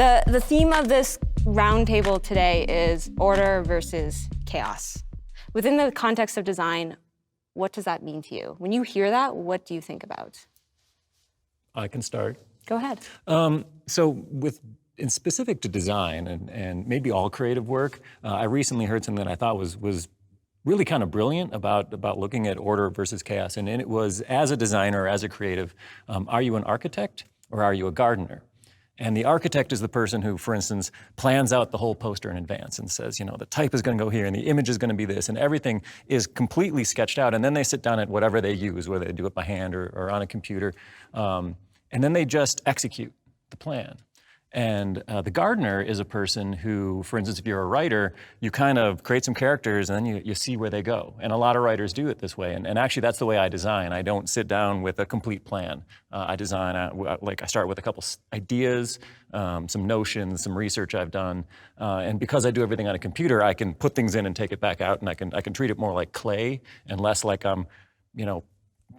The theme of this roundtable today is order versus chaos. Within the context of design, what does that mean to you? When you hear that, what do you think about? I can start. Go ahead. In specific to design and maybe all creative work, I recently heard something that I thought was really kind of brilliant about looking at order versus chaos. And it was, as a designer, as a creative, are you an architect or are you a gardener? And the architect is the person who, for instance, plans out the whole poster in advance and says, you know, the type is going to go here and the image is going to be this, and everything is completely sketched out. And then they sit down at whatever they use, whether they do it by hand or on a computer, and then they just execute the plan. And the gardener is a person who, for instance, if you're a writer, you kind of create some characters and then you see where they go. And a lot of writers do it this way. And actually, that's the way I design. I don't sit down with a complete plan. I design, I start with a couple ideas, some notions, some research I've done. And because I do everything on a computer, I can put things in and take it back out. And I can treat it more like clay and less like I'm,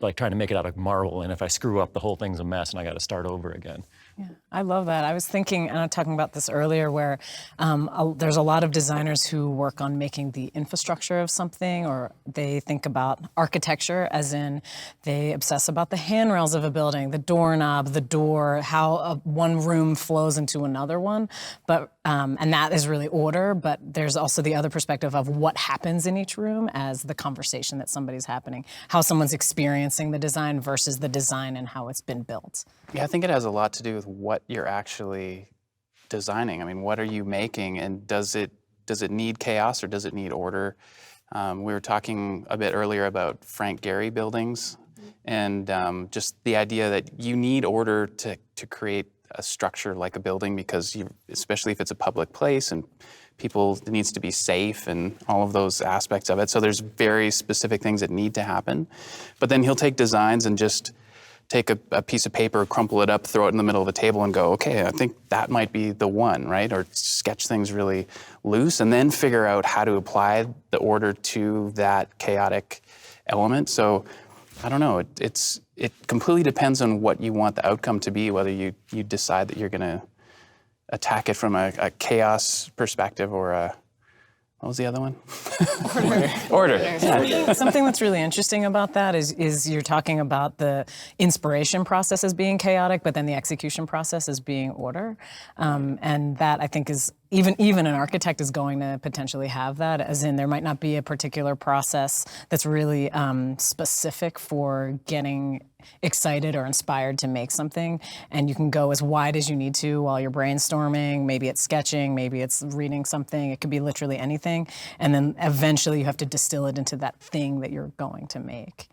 like trying to make it out of marble. And if I screw up, the whole thing's a mess and I got to start over again. Yeah, I love that. I was thinking, and I was talking about this earlier, where there's a lot of designers who work on making the infrastructure of something, or they think about architecture, as in they obsess about the handrails of a building, the doorknob, the door, how one room flows into another one. But and that is really order, but there's also the other perspective of what happens in each room as the conversation that somebody's happening, how someone's experiencing the design versus the design and how it's been built. Yeah, I think it has a lot to do with what you're actually designing. I mean, what are you making, and does it need chaos or does it need order? We were talking a bit earlier about Frank Gehry buildings, and just the idea that you need order to create a structure like a building, because especially if it's a public place and people, it needs to be safe and all of those aspects of it. So there's very specific things that need to happen. But then he'll take designs and just take a piece of paper, crumple it up, throw it in the middle of the table and go, okay, I think that might be the one, right? Or sketch things really loose and then figure out how to apply the order to that chaotic element. So I don't know, it completely depends on what you want the outcome to be, whether you decide that you're gonna attack it from a chaos perspective or a, what was the other one? Order. Yeah. Something that's really interesting about that is you're talking about the inspiration process as being chaotic, but then the execution process as being order. And that, I think, is even an architect is going to potentially have that, as in there might not be a particular process that's really specific for getting excited or inspired to make something, and you can go as wide as you need to while you're brainstorming. Maybe it's sketching, maybe it's reading something, it could be literally anything, and then eventually you have to distill it into that thing that you're going to make.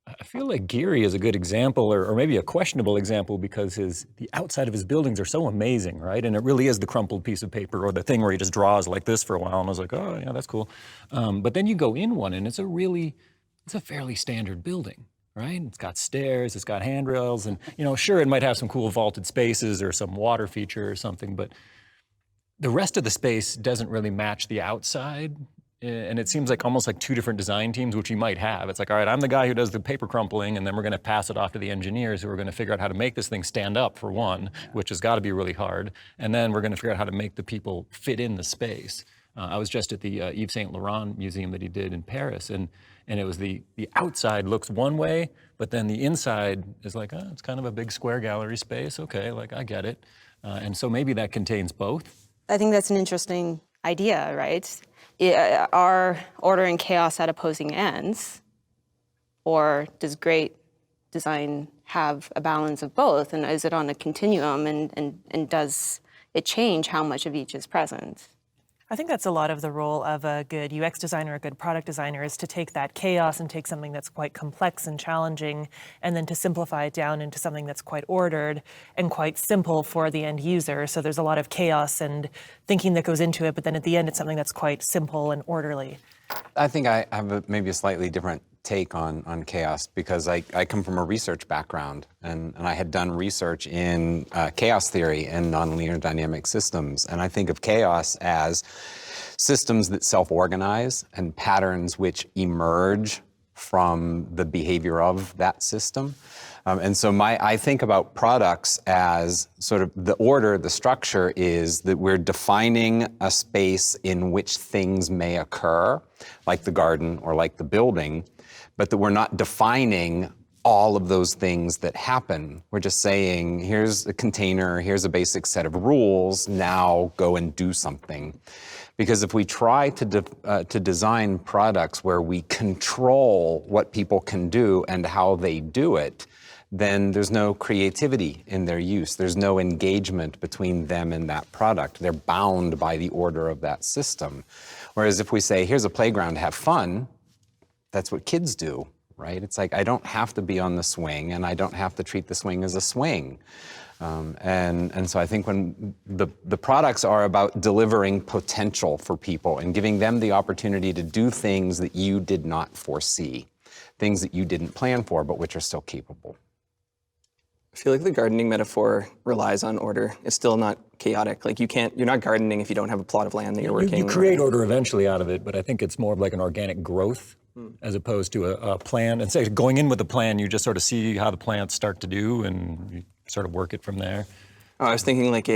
I feel like Gehry is a good example, or maybe a questionable example, because the outside of his buildings are so amazing, right? And it really is the crumpled piece of paper or the thing where he just draws like this for a while, and I was like, oh yeah, that's cool. But then you go in one and it's a fairly standard building, right? It's got stairs, it's got handrails, and sure, it might have some cool vaulted spaces or some water feature or something, but the rest of the space doesn't really match the outside. And it seems like almost like two different design teams, which you might have. It's like, all right, I'm the guy who does the paper crumpling, and then we're going to pass it off to the engineers who are going to figure out how to make this thing stand up, for one, which has got to be really hard. And then we're going to figure out how to make the people fit in the space. I was just at the Yves Saint Laurent museum that he did in Paris, and it was the outside looks one way, but then the inside is like, oh, it's kind of a big square gallery space. Okay, like I get it. And so maybe that contains both. I think that's an interesting idea, right? Are order and chaos at opposing ends? Or does great design have a balance of both? And is it on a continuum? And does it change how much of each is present? I think that's a lot of the role of a good UX designer, a good product designer, is to take that chaos and take something that's quite complex and challenging, and then to simplify it down into something that's quite ordered and quite simple for the end user. So there's a lot of chaos and thinking that goes into it, but then at the end it's something that's quite simple and orderly. I think I have maybe a slightly different take on chaos, because I come from a research background, and I had done research in chaos theory and nonlinear dynamic systems. And I think of chaos as systems that self-organize and patterns which emerge from the behavior of that system. And so I think about products as sort of the order, the structure is that we're defining a space in which things may occur, like the garden or like the building, but that we're not defining all of those things that happen. We're just saying, here's a container, here's a basic set of rules, now go and do something. Because if we try to design products where we control what people can do and how they do it, then there's no creativity in their use. There's no engagement between them and that product. They're bound by the order of that system. Whereas if we say, here's a playground to have fun, that's what kids do, right? It's like, I don't have to be on the swing and I don't have to treat the swing as a swing. And so I think when the products are about delivering potential for people and giving them the opportunity to do things that you did not foresee, things that you didn't plan for, but which are still capable. I feel like the gardening metaphor relies on order. It's still not chaotic. Like you're not gardening if you don't have a plot of land that you're working. You create order eventually out of it, but I think it's more of like an organic growth as opposed to a plan. And say going in with a plan, you just sort of see how the plants start to do and you sort of work it from there. Oh, I was thinking like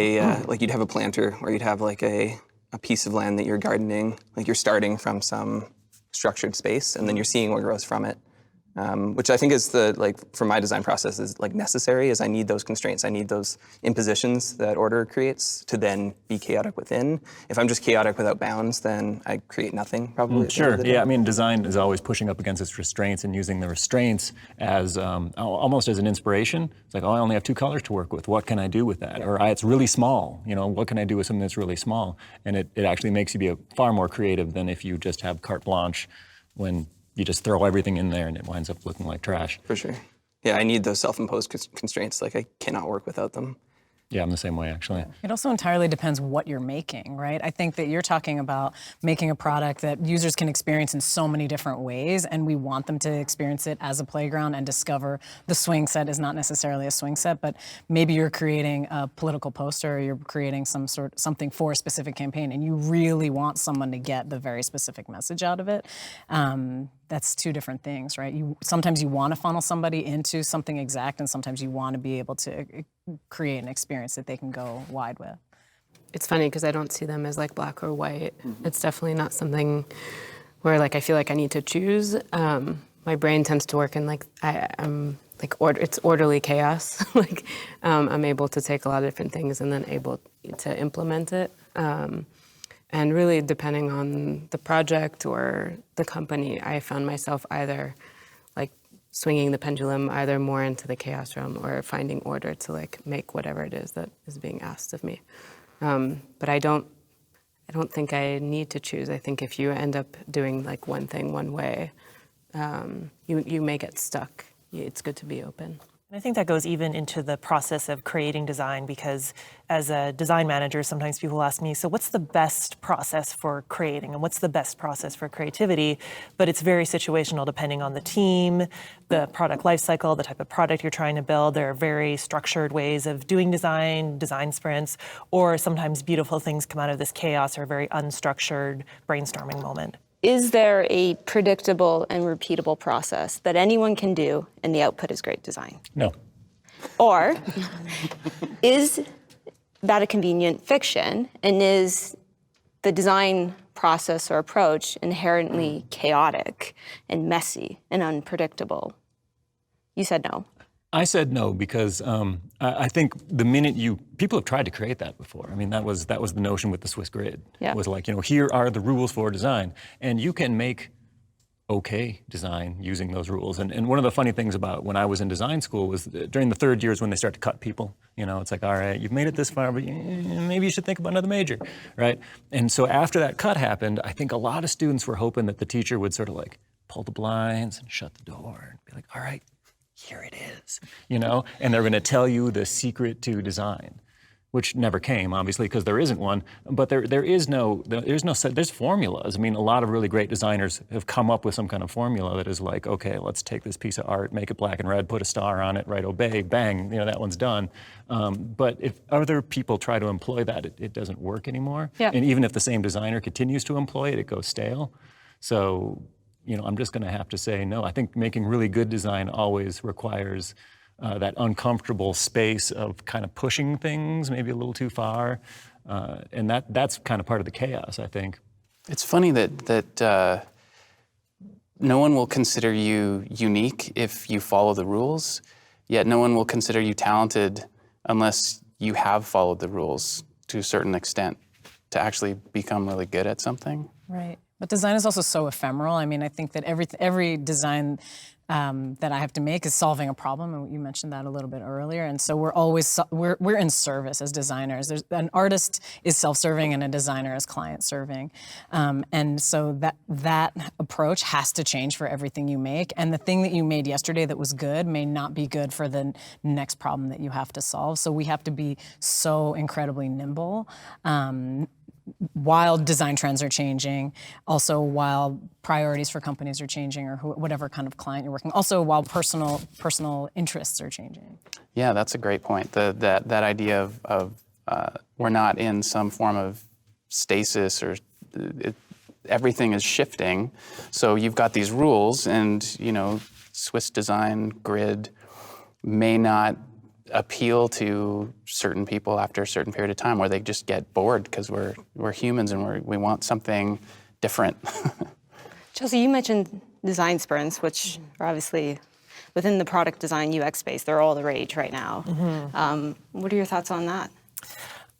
like you'd have a planter or you'd have like a piece of land that you're gardening. Like you're starting from some structured space and then you're seeing what grows from it. Which I think is for my design process is like necessary, is I need those constraints. I need those impositions that order creates to then be chaotic within. If I'm just chaotic without bounds, then I create nothing probably. Sure, yeah, I mean, design is always pushing up against its restraints and using the restraints as almost as an inspiration. It's like, oh, I only have 2 colors to work with. What can I do with that? Or it's really small, what can I do with something that's really small? And it actually makes you be far more creative than if you just have carte blanche when you just throw everything in there and it winds up looking like trash. For sure. Yeah, I need those self-imposed constraints. Like I cannot work without them. Yeah, I'm the same way, actually. It also entirely depends what you're making, right? I think that you're talking about making a product that users can experience in so many different ways, and we want them to experience it as a playground and discover the swing set is not necessarily a swing set, but maybe you're creating a political poster or you're creating something for a specific campaign, and you really want someone to get the very specific message out of it. That's 2 different things, right? Sometimes you want to funnel somebody into something exact, and sometimes you want to be able to create an experience that they can go wide with. It's funny because I don't see them as like black or white. It's definitely not something where like I feel like I need to choose. My brain tends to work in like I'm like it's orderly chaos. Like I'm able to take a lot of different things and then able to implement it. And really, depending on the project or the company, I found myself either like swinging the pendulum either more into the chaos realm or finding order to like make whatever it is that is being asked of me. But I don't think I need to choose. I think if you end up doing like one thing one way, you may get stuck. It's good to be open. And I think that goes even into the process of creating design, because as a design manager, sometimes people ask me, so what's the best process for creating and what's the best process for creativity? But it's very situational depending on the team, the product lifecycle, the type of product you're trying to build. There are very structured ways of doing design sprints, or sometimes beautiful things come out of this chaos or very unstructured brainstorming moment. Is there a predictable and repeatable process that anyone can do and the output is great design? No. Or is that a convenient fiction, and is the design process or approach inherently chaotic and messy and unpredictable? You said no. I said no because I think the minute people have tried to create that before. I mean, that was the notion with the Swiss grid. Yeah. It was like, here are the rules for design, and you can make okay design using those rules. And one of the funny things about when I was in design school was during the 3rd years when they start to cut people. It's like, all right, you've made it this far, but maybe you should think about another major, right? And so after that cut happened, I think a lot of students were hoping that the teacher would sort of like pull the blinds and shut the door and be like, all right, here it is, and they're going to tell you the secret to design, which never came, obviously, because there isn't one. But there's formulas. I mean, a lot of really great designers have come up with some kind of formula that is like, okay, let's take this piece of art, make it black and red, put a star on it, write obey, bang, that one's done. But if other people try to employ that, it doesn't work anymore. Yeah. And even if the same designer continues to employ it, it goes stale. So I'm just going to have to say no. I think making really good design always requires that uncomfortable space of kind of pushing things maybe a little too far. And that's kind of part of the chaos, I think. It's funny that no one will consider you unique if you follow the rules, yet no one will consider you talented unless you have followed the rules to a certain extent to actually become really good at something. Right. But design is also so ephemeral. I mean, I think that every design that I have to make is solving a problem, and you mentioned that a little bit earlier. And so we're always we're in service as designers. An artist is self-serving, and a designer is client-serving. And so that approach has to change for everything you make. And the thing that you made yesterday that was good may not be good for the next problem that you have to solve. So we have to be so incredibly nimble. While design trends are changing, also while priorities for companies are changing, or whatever kind of client you're working, also while personal interests are changing. Yeah, that's a great point. That idea of we're not in some form of stasis, or everything is shifting. So you've got these rules, and Swiss design grid may not appeal to certain people after a certain period of time, where they just get bored because we're humans and we want something different. Chelsea, you mentioned design sprints, which are obviously within the product design UX space. They're all the rage right now. What are your thoughts on that?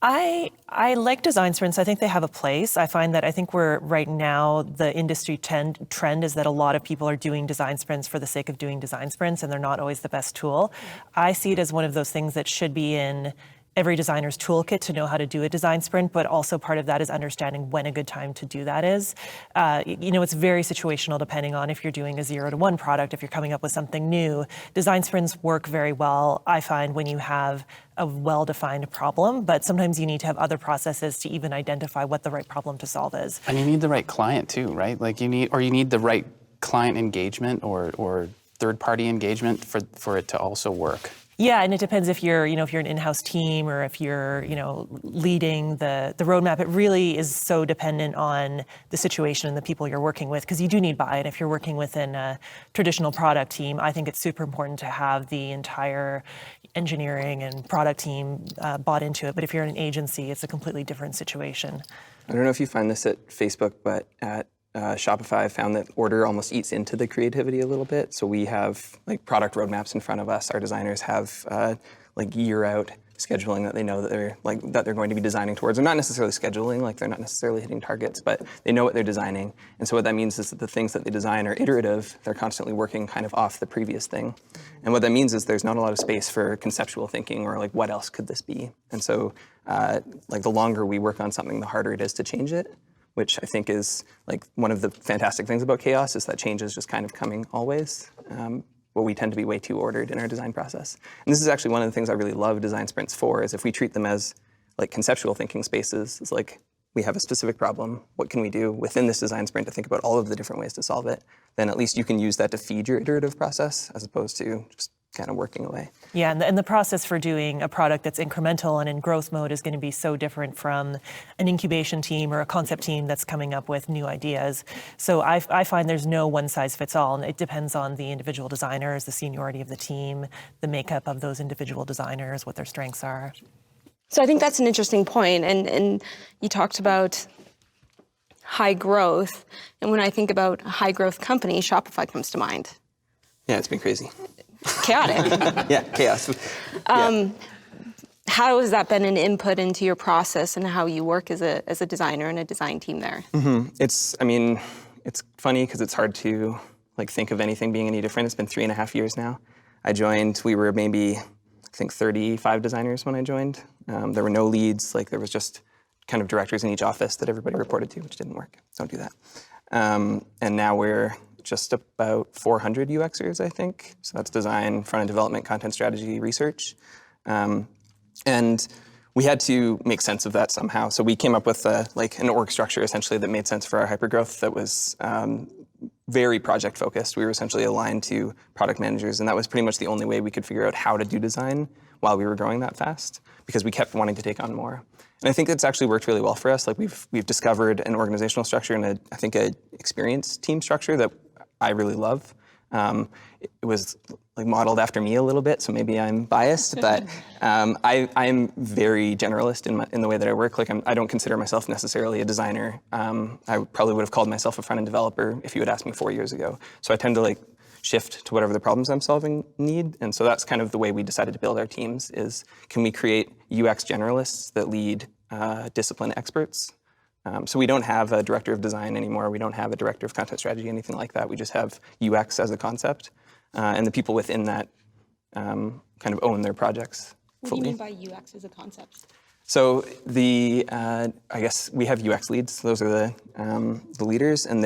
I like design sprints. I think they have a place. I find that we're right now, the industry trend is that a lot of people are doing design sprints for the sake of doing design sprints, and they're not always the best tool. I see it as one of those things that should be in every designer's toolkit to know how to do a design sprint, but also part of that is understanding when a good time to do that is. It's very situational depending on if you're doing a 0 to 1 product, if you're coming up with something new. Design sprints work very well, I find, when you have a well-defined problem, but sometimes you need to have other processes to even identify what the right problem to solve is. And you need the right client too, right? Like you need the right client engagement or third-party engagement for it to also work. Yeah, and it depends if you're an in-house team or if you're, leading the roadmap. It really is so dependent on the situation and the people you're working with, because you do need buy-in. If you're working within a traditional product team, I think it's super important to have the entire engineering and product team bought into it. But if you're in an agency, it's a completely different situation. I don't know if you find this at Facebook, but at Shopify, I found that order almost eats into the creativity a little bit. So we have product roadmaps in front of us. Our designers have year out scheduling that they know that they're going to be designing towards. They're not necessarily scheduling, they're not necessarily hitting targets, but they know what they're designing. And so what that means is that the things that they design are iterative. They're constantly working kind of off the previous thing. And what that means is there's not a lot of space for conceptual thinking or what else could this be? And so the longer we work on something, the harder it is to change it, which I think is one of the fantastic things about chaos, is that change is just kind of coming always. But we tend to be way too ordered in our design process. And this is actually one of the things I really love design sprints for, is if we treat them as conceptual thinking spaces. It's we have a specific problem. What can we do within this design sprint to think about all of the different ways to solve it? Then at least you can use that to feed your iterative process, as opposed to just kind of working away. Yeah, and the process for doing a product that's incremental and in growth mode is going to be so different from an incubation team or a concept team that's coming up with new ideas. So I find there's no one size fits all, and it depends on the individual designers, the seniority of the team, the makeup of those individual designers, what their strengths are. So I think that's an interesting point, and you talked about high growth, and when I think about a high growth company, Shopify comes to mind. Yeah, it's been crazy. Chaotic. Yeah, chaos. How has that been an input into your process and how you work as a designer and a design team there? It's funny because it's hard to think of anything being any different. It's been 3.5 years now. I joined, we were maybe, I think 35 designers when I joined. There were no leads, there was just kind of directors in each office that everybody reported to, which didn't work. Don't do that. And now we're just about 400 UXers, I think. So that's design, front-end development, content strategy, research. And we had to make sense of that somehow. So we came up with an org structure, essentially, that made sense for our hypergrowth, that was very project-focused. We were essentially aligned to product managers, and that was pretty much the only way we could figure out how to do design while we were growing that fast, because we kept wanting to take on more. And I think it's actually worked really well for us. We've discovered an organizational structure and I think an experienced team structure that I really love. It was like modeled after me a little bit, so maybe I'm biased, but I'm very generalist in the way that I work. Like I don't consider myself necessarily a designer. I probably would have called myself a front-end developer if you had asked me 4 years ago. So I tend to like shift to whatever the problems I'm solving need. And so that's kind of the way we decided to build our teams is, can we create UX generalists that lead discipline experts? So we don't have a director of design anymore. We don't have a director of content strategy, anything like that. We just have UX as a concept. And the people within that kind of own their projects fully. What do you mean by UX as a concept? So I guess we have UX leads. Those are the leaders, and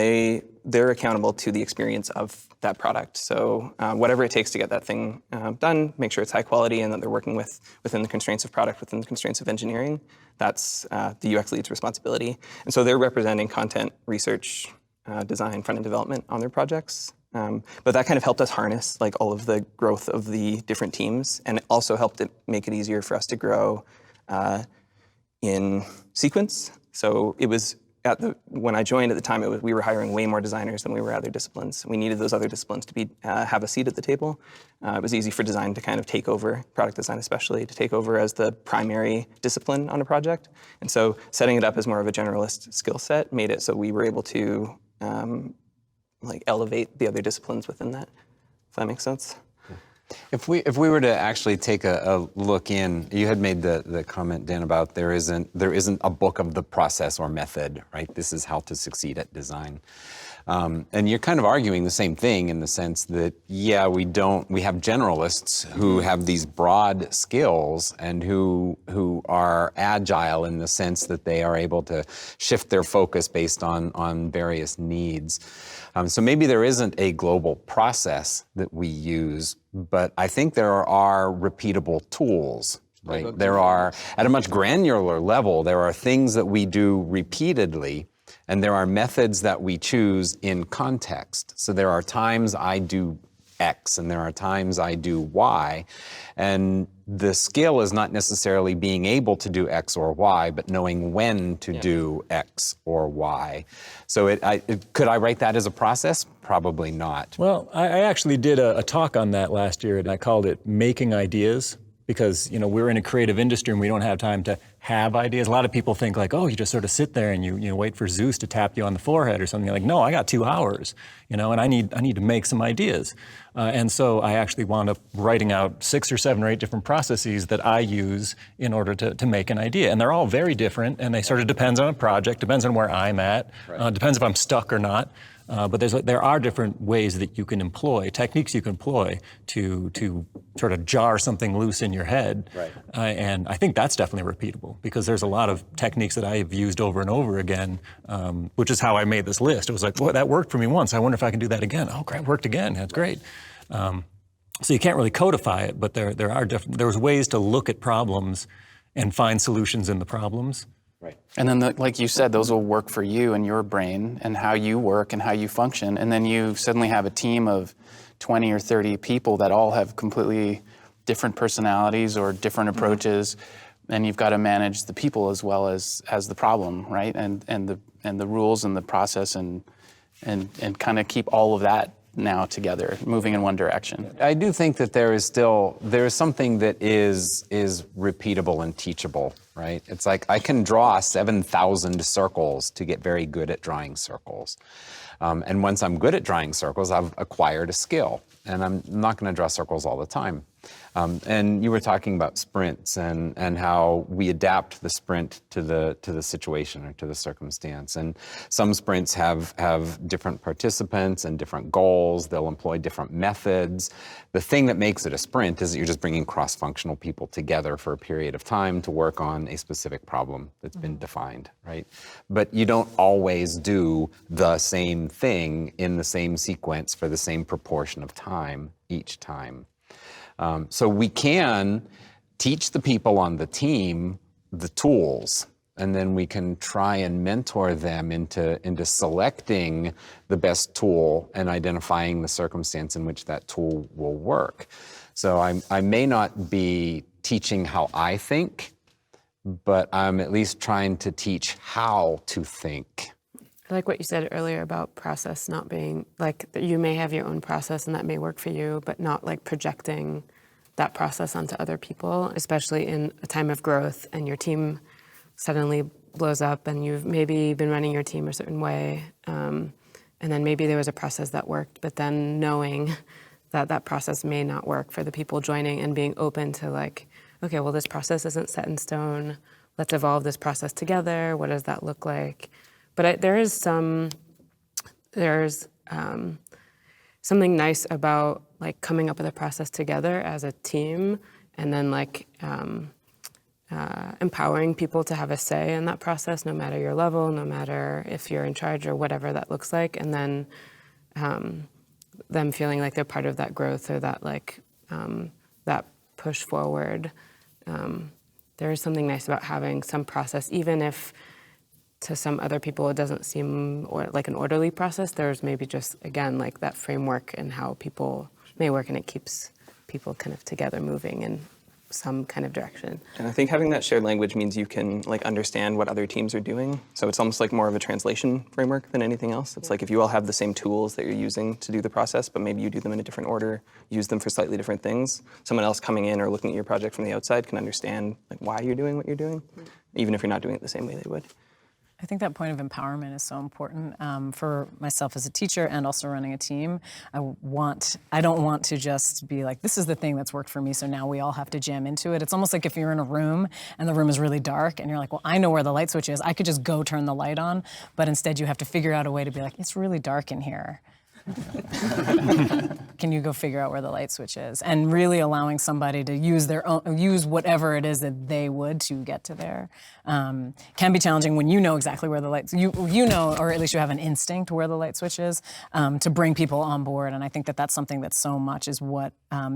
they're accountable to the experience of that product. So whatever it takes to get that thing done, make sure it's high quality and that they're working within the constraints of product, within the constraints of engineering. That's the UX lead's responsibility. And so they're representing content, research, design, front-end development on their projects. But that kind of helped us harness like all of the growth of the different teams, and it also helped it make it easier for us to grow in sequence. So it was when I joined at the time, we were hiring way more designers than we were other disciplines. We needed those other disciplines to have a seat at the table. It was easy for design to kind of take over, product design especially, to take over as the primary discipline on a project. And so setting it up as more of a generalist skill set made it so we were able to like elevate the other disciplines within that, if that makes sense. If we were to actually take a look in, you had made the comment, Dan, about there isn't a book of the process or method, right? This is how to succeed at design. And you're kind of arguing the same thing in the sense that, yeah, we have generalists who have these broad skills and who are agile in the sense that they are able to shift their focus based on various needs. So maybe there isn't a global process that we use, but I think there are repeatable tools. Right? There are, at a much granular level, there are things that we do repeatedly, and there are methods that we choose in context. So there are times I do X, and there are times I do Y, and the skill is not necessarily being able to do X or Y, but knowing when to do X or Y. So could I write that as a process? Probably not. Well, I actually did a talk on that last year, and I called it Making Ideas, because we're in a creative industry and we don't have time to have ideas. A lot of people think like, oh, you just sort of sit there and you wait for Zeus to tap you on the forehead or something. Like, no, I got 2 hours, and I need to make some ideas. And so I actually wound up writing out 6 or 7 or 8 different processes that I use in order to make an idea. And they're all very different, and they sort of depends on a project, depends on where I'm at, depends if I'm stuck or not. But there are different ways that you can employ, techniques you can employ to sort of jar something loose in your head. Right. And I think that's definitely repeatable, because there's a lot of techniques that I have used over and over again, which is how I made this list. It was like, well, that worked for me once. I wonder if I can do that again. Oh, great, worked again. That's great. So you can't really codify it, but there's ways to look at problems and find solutions in the problems. Right. And then, like you said, those will work for you and your brain and how you work and how you function. And then you suddenly have a team of 20 or 30 people that all have completely different personalities or different approaches. And you've got to manage the people as well as the problem, right? And the rules and the process and kind of keep all of that now together, moving in one direction. I do think that there is something that is repeatable and teachable, right? It's like I can draw 7,000 circles to get very good at drawing circles. And once I'm good at drawing circles, I've acquired a skill. And I'm not going to draw circles all the time. And you were talking about sprints and how we adapt the sprint to the situation or to the circumstance. And some sprints have different participants and different goals. They'll employ different methods. The thing that makes it a sprint is that you're just bringing cross-functional people together for a period of time to work on a specific problem that's been defined, right? But you don't always do the same thing in the same sequence for the same proportion of time each time. So we can teach the people on the team the tools, and then we can try and mentor them into selecting the best tool and identifying the circumstance in which that tool will work. So I may not be teaching how I think, but I'm at least trying to teach how to think. I like what you said earlier about process not being like you may have your own process and that may work for you, but not like projecting that process onto other people, especially in a time of growth and your team suddenly blows up and you've maybe been running your team a certain way. And then maybe there was a process that worked, but then knowing that that process may not work for the people joining and being open to like, okay, well, this process isn't set in stone. Let's evolve this process together. What does that look like? But there's something nice about like coming up with a process together as a team and then like empowering people to have a say in that process, no matter your level, no matter if you're in charge or whatever that looks like, and then them feeling like they're part of that growth or that like that push forward. There is something nice about having some process, even if to some other people it doesn't seem like an orderly process. There's maybe just, again, like that framework and how people may work, and it keeps people kind of together moving in some kind of direction. And I think having that shared language means you can like understand what other teams are doing. So it's almost like more of a translation framework than anything else. It's like if you all have the same tools that you're using to do the process, but maybe you do them in a different order, use them for slightly different things, someone else coming in or looking at your project from the outside can understand like why you're doing what you're doing, even if you're not doing it the same way they would. I think that point of empowerment is so important for myself as a teacher and also running a team. I don't want to just be like, this is the thing that's worked for me, so now we all have to jam into it. It's almost like if you're in a room and the room is really dark and you're like, well, I know where the light switch is. I could just go turn the light on, but instead you have to figure out a way to be like, it's really dark in here. Can you go figure out where the light switch is? And really allowing somebody to use whatever it is that they would to get to there can be challenging when you know exactly where the light, you know, or at least you have an instinct where the light switch is, to bring people on board. And I think that that's something that so much is what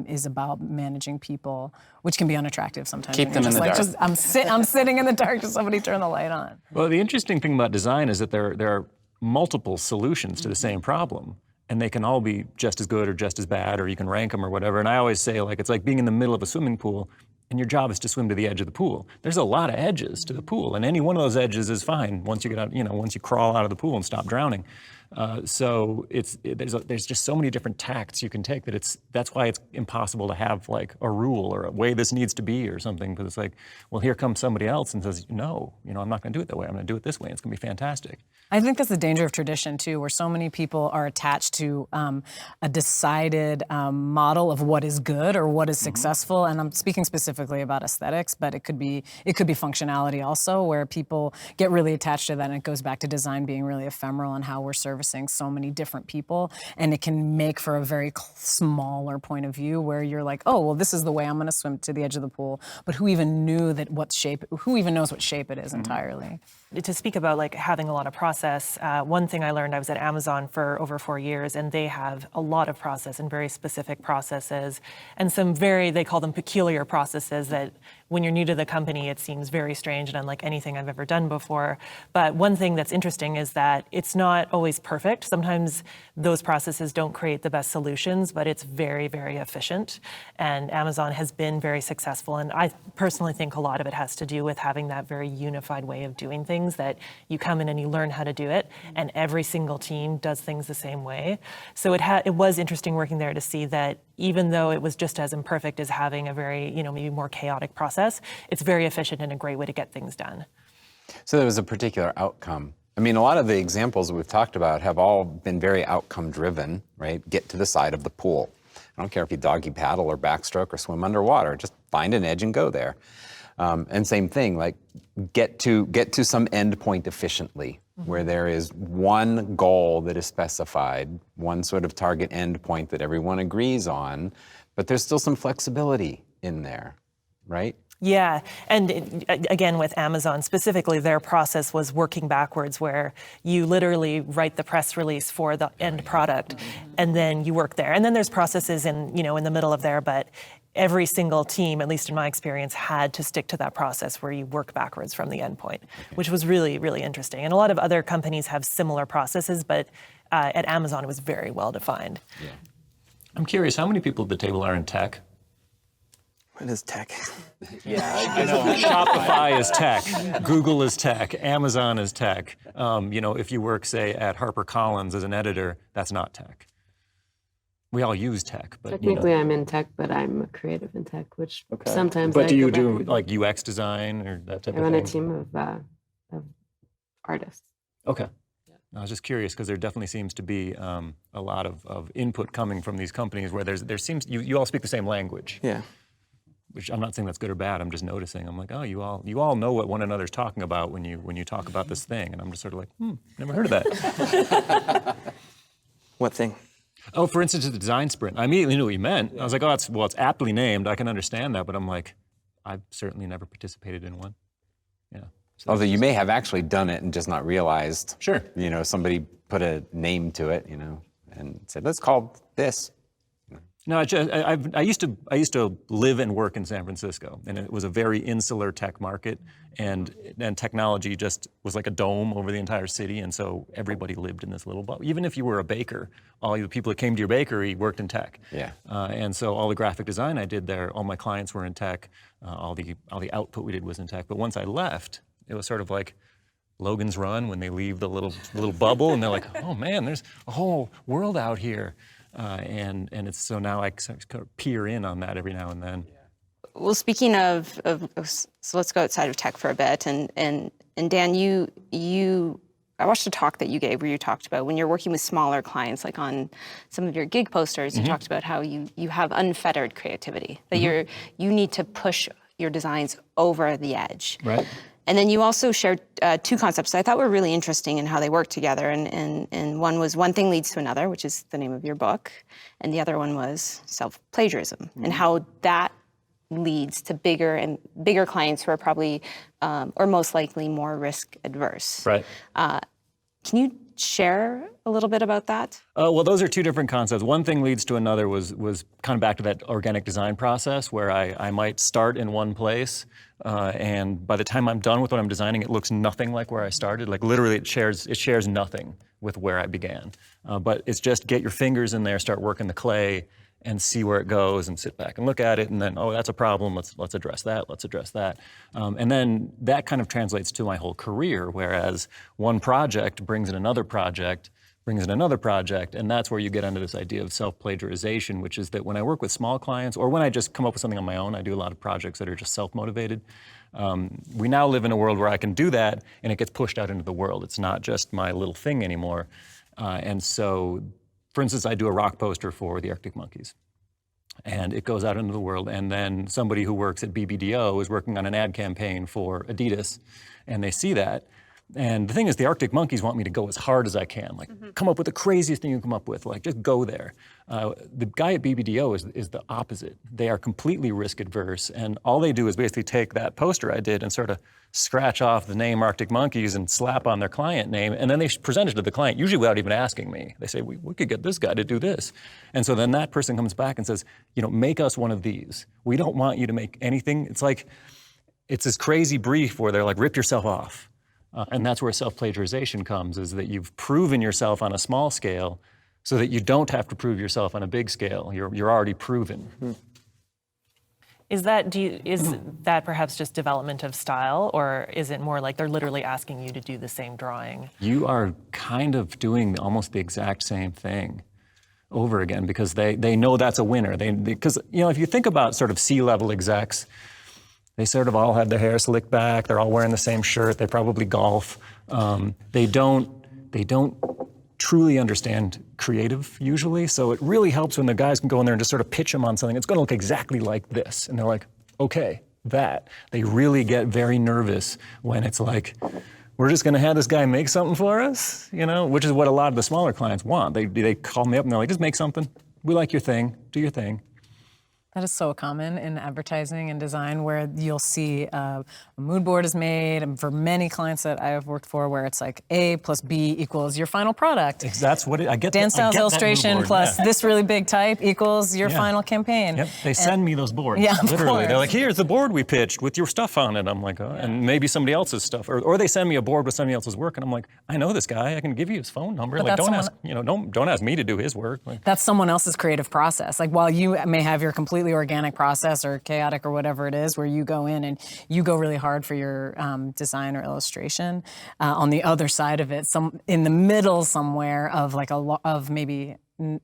is about managing people, which can be unattractive sometimes. Keep them in the dark. I'm sitting in the dark, just somebody turn the light on. Well, the interesting thing about design is that there are multiple solutions to the same problem. And they can all be just as good or just as bad, or you can rank them or whatever. And I always say, like, it's like being in the middle of a swimming pool and your job is to swim to the edge of the pool. There's a lot of edges to the pool, and any one of those edges is fine once you get out, once you crawl out of the pool and stop drowning. So there's just so many different tacts you can take that's why it's impossible to have like a rule or a way this needs to be or something, because it's like, well, here comes somebody else and says, no, I'm not going to do it that way. I'm going to do it this way. And it's going to be fantastic. I think that's the danger of tradition too, where so many people are attached to a decided model of what is good or what is successful. And I'm speaking specifically about aesthetics, but it could be functionality also, where people get really attached to that, and it goes back to design being really ephemeral and how we're servicing so many different people, and it can make for a very smaller point of view where you're like, oh, well, this is the way I'm going to swim to the edge of the pool, but who even knows what shape it is entirely? To speak about like having a lot of process, one thing I learned, I was at Amazon for over 4 years, and they have a lot of process and very specific processes, and some they call them peculiar processes that when you're new to the company, it seems very strange and unlike anything I've ever done before. But one thing that's interesting is that it's not always perfect. Sometimes those processes don't create the best solutions, but it's very, very efficient. And Amazon has been very successful. And I personally think a lot of it has to do with having that very unified way of doing things, that you come in and you learn how to do it, and every single team does things the same way. So it was interesting working there to see that even though it was just as imperfect as having a very, maybe more chaotic process, it's very efficient and a great way to get things done. So there was a particular outcome. I mean, a lot of the examples we've talked about have all been very outcome driven, right? Get to the side of the pool. I don't care if you doggy paddle or backstroke or swim underwater, just find an edge and go there. And same thing, like get to some end point efficiently, where there is one goal that is specified, one sort of target end point that everyone agrees on, but there's still some flexibility in there, right? Yeah, and again, with Amazon specifically, their process was working backwards, where you literally write the press release for the end product, and then you work there. And then there's processes in the middle of there, but every single team, at least in my experience, had to stick to that process where you work backwards from the end point, which was really, really interesting. And a lot of other companies have similar processes, but at Amazon, it was very well defined. Yeah. I'm curious, how many people at the table are in tech? What is tech? I know. Shopify is tech. Google is tech. Amazon is tech. If you work, say, at HarperCollins as an editor, that's not tech. We all use tech, but Technically, I'm in tech, but I'm a creative in tech, which sometimes. But I do you go back do and- like UX design or that type I of run thing? a team of artists. Okay. I was just curious because there definitely seems to be a lot of input coming from these companies where there seems you all speak the same language. Yeah. Which I'm not saying that's good or bad. I'm just noticing. I'm like, oh, you all know what one another's talking about when you talk about this thing, and I'm just sort of like, never heard of that. What thing? Oh, for instance, the design sprint. I immediately knew what you meant. I was like, oh, it's aptly named. I can understand that, but I'm like, I've certainly never participated in one. Yeah. So Although you may have actually done it and just not realized. Sure. Somebody put a name to it, and said, let's call this. No, I used to live and work in San Francisco, and it was a very insular tech market, and technology just was like a dome over the entire city, and so everybody lived in this little bubble. Even if you were a baker, all the people that came to your bakery worked in tech. Yeah. And so all the graphic design I did there, all my clients were in tech, all the output we did was in tech. But once I left, it was sort of like Logan's Run when they leave the little bubble, and they're like, oh man, there's a whole world out here. And it's so now I kind of peer in on that every now and then. Well, speaking of so let's go outside of tech for a bit. And Dan, I watched a talk that you gave where you talked about when you're working with smaller clients, like on some of your gig posters, you talked about how you have unfettered creativity, that you need to push your designs over the edge. Right. And then you also shared two concepts that I thought were really interesting in how they work together. And one was one thing leads to another, which is the name of your book. And the other one was self-plagiarism and how that leads to bigger clients who are probably, or most likely more risk adverse. Right. Can you share a little bit about that? Well, those are two different concepts. One thing leads to another was kind of back to that organic design process where I might start in one place, and by the time I'm done with what I'm designing, it looks nothing like where I started. Like literally, it shares nothing with where I began. But it's just get your fingers in there, start working the clay, and see where it goes, and sit back and look at it, and then, oh, that's a problem. Let's address that. Let's address that. And then that kind of translates to my whole career. Whereas one project brings in another project, and that's where you get into this idea of self-plagiarization, which is that when I work with small clients, or when I just come up with something on my own, I do a lot of projects that are just self-motivated. We now live in a world where I can do that, and it gets pushed out into the world. It's not just my little thing anymore. And so, for instance, I do a rock poster for the Arctic Monkeys, and it goes out into the world, and then somebody who works at BBDO is working on an ad campaign for Adidas, and they see that. And the thing is, the Arctic Monkeys want me to go as hard as I can, like come up with the craziest thing you can come up with, like just go there. The guy at BBDO is the opposite. They are completely risk adverse, and all they do is basically take that poster I did and sort of scratch off the name Arctic Monkeys and slap on their client name, and then they present it to the client, usually without even asking me. They say, we could get this guy to do this. And so then that person comes back and says, make us one of these. We don't want you to make anything. It's like, it's this crazy brief where they're like, rip yourself off. And that's where self-plagiarization comes, is that you've proven yourself on a small scale so that you don't have to prove yourself on a big scale. You're already proven. Is that perhaps just development of style, or is it more like they're literally asking you to do the same drawing? You are kind of doing almost the exact same thing over again because they know that's a winner. Because if you think about sort of C-level execs, they sort of all have their hair slicked back. They're all wearing the same shirt. They probably golf. They don't truly understand creative usually. So it really helps when the guys can go in there and just sort of pitch them on something. It's going to look exactly like this, and they're like, okay, that. They really get very nervous when it's like, we're just going to have this guy make something for us, which is what a lot of the smaller clients want. They call me up and they're like, just make something. We like your thing. Do your thing. That is so common in advertising and design, where you'll see a mood board is made, and for many clients that I have worked for, where it's like A plus B equals your final product. That's what I get. Dan Styles illustration plus this really big type equals your final campaign. Yep, they send me those boards. Yeah, literally. They're like, here's the board we pitched with your stuff on it. I'm like, oh, and maybe somebody else's stuff, or they send me a board with somebody else's work, and I'm like, I know this guy. I can give you his phone number. But like, don't ask me to do his work. Like, that's someone else's creative process. Like, while you may have your completely completely organic process or chaotic or whatever it is, where you go in and you go really hard for your design or illustration. On the other side of it, in the middle somewhere of like of maybe,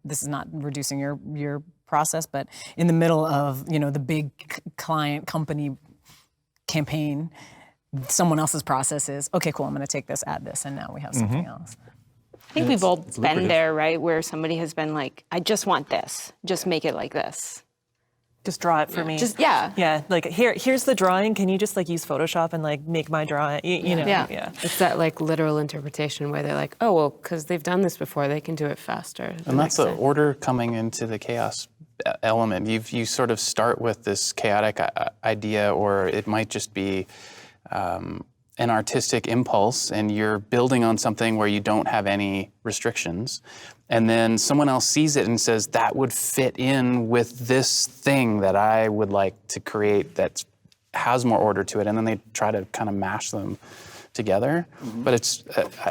this is not reducing your process, but in the middle of, the big client company campaign, someone else's process is, okay, cool, I'm going to take this, add this, and now we have something else. I think we've all been there, right? Where somebody has been like, I just want this. Just make it like this. Just draw it for me. Yeah, like here's the drawing. Can you just like use Photoshop and like make my drawing? You know. Yeah. It's that like literal interpretation where they're like, oh, well, because they've done this before, they can do it faster. And that's the order coming into the chaos element. You sort of start with this chaotic idea, or it might just be an artistic impulse, and you're building on something where you don't have any restrictions. And then someone else sees it and says, that would fit in with this thing that I would like to create that has more order to it. And then they try to kind of mash them together. But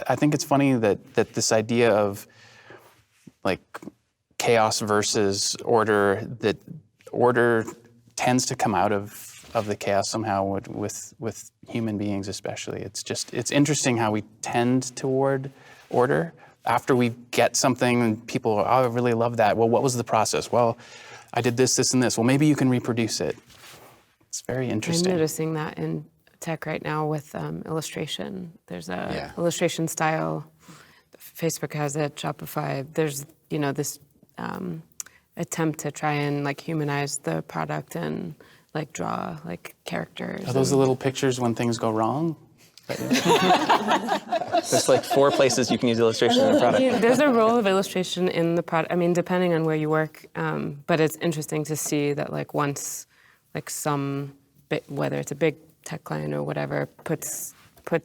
I think it's funny that this idea of like chaos versus order, that order tends to come out of the chaos somehow with human beings especially. It's interesting how we tend toward order. After we get something and people are, oh, I really love that. Well, what was the process? well, I did this, this, and this. Well, maybe you can reproduce it. It's very interesting. I'm noticing that in tech right now with illustration. There's a illustration style. Facebook has it, Shopify. There's, this attempt to try and like humanize the product and like draw like characters. Are those the little pictures when things go wrong? There's like 4 places you can use illustration in a product. There's a role of illustration in the product. I mean, depending on where you work, but it's interesting to see that like once like whether it's a big tech client or whatever puts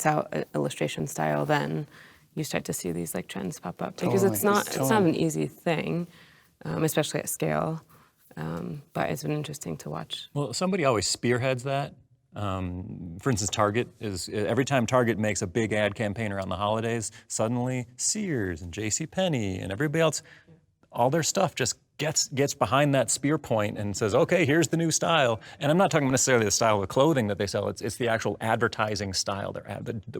out an illustration style, then you start to see these like trends pop up because it's not an easy thing, especially at scale. But it's been interesting to watch. Well, somebody always spearheads that. For instance, Target every time Target makes a big ad campaign around the holidays, suddenly Sears and JCPenney and everybody else, all their stuff just gets behind that spear point and says, okay, here's the new style. And I'm not talking necessarily the style of clothing that they sell, it's the actual advertising style,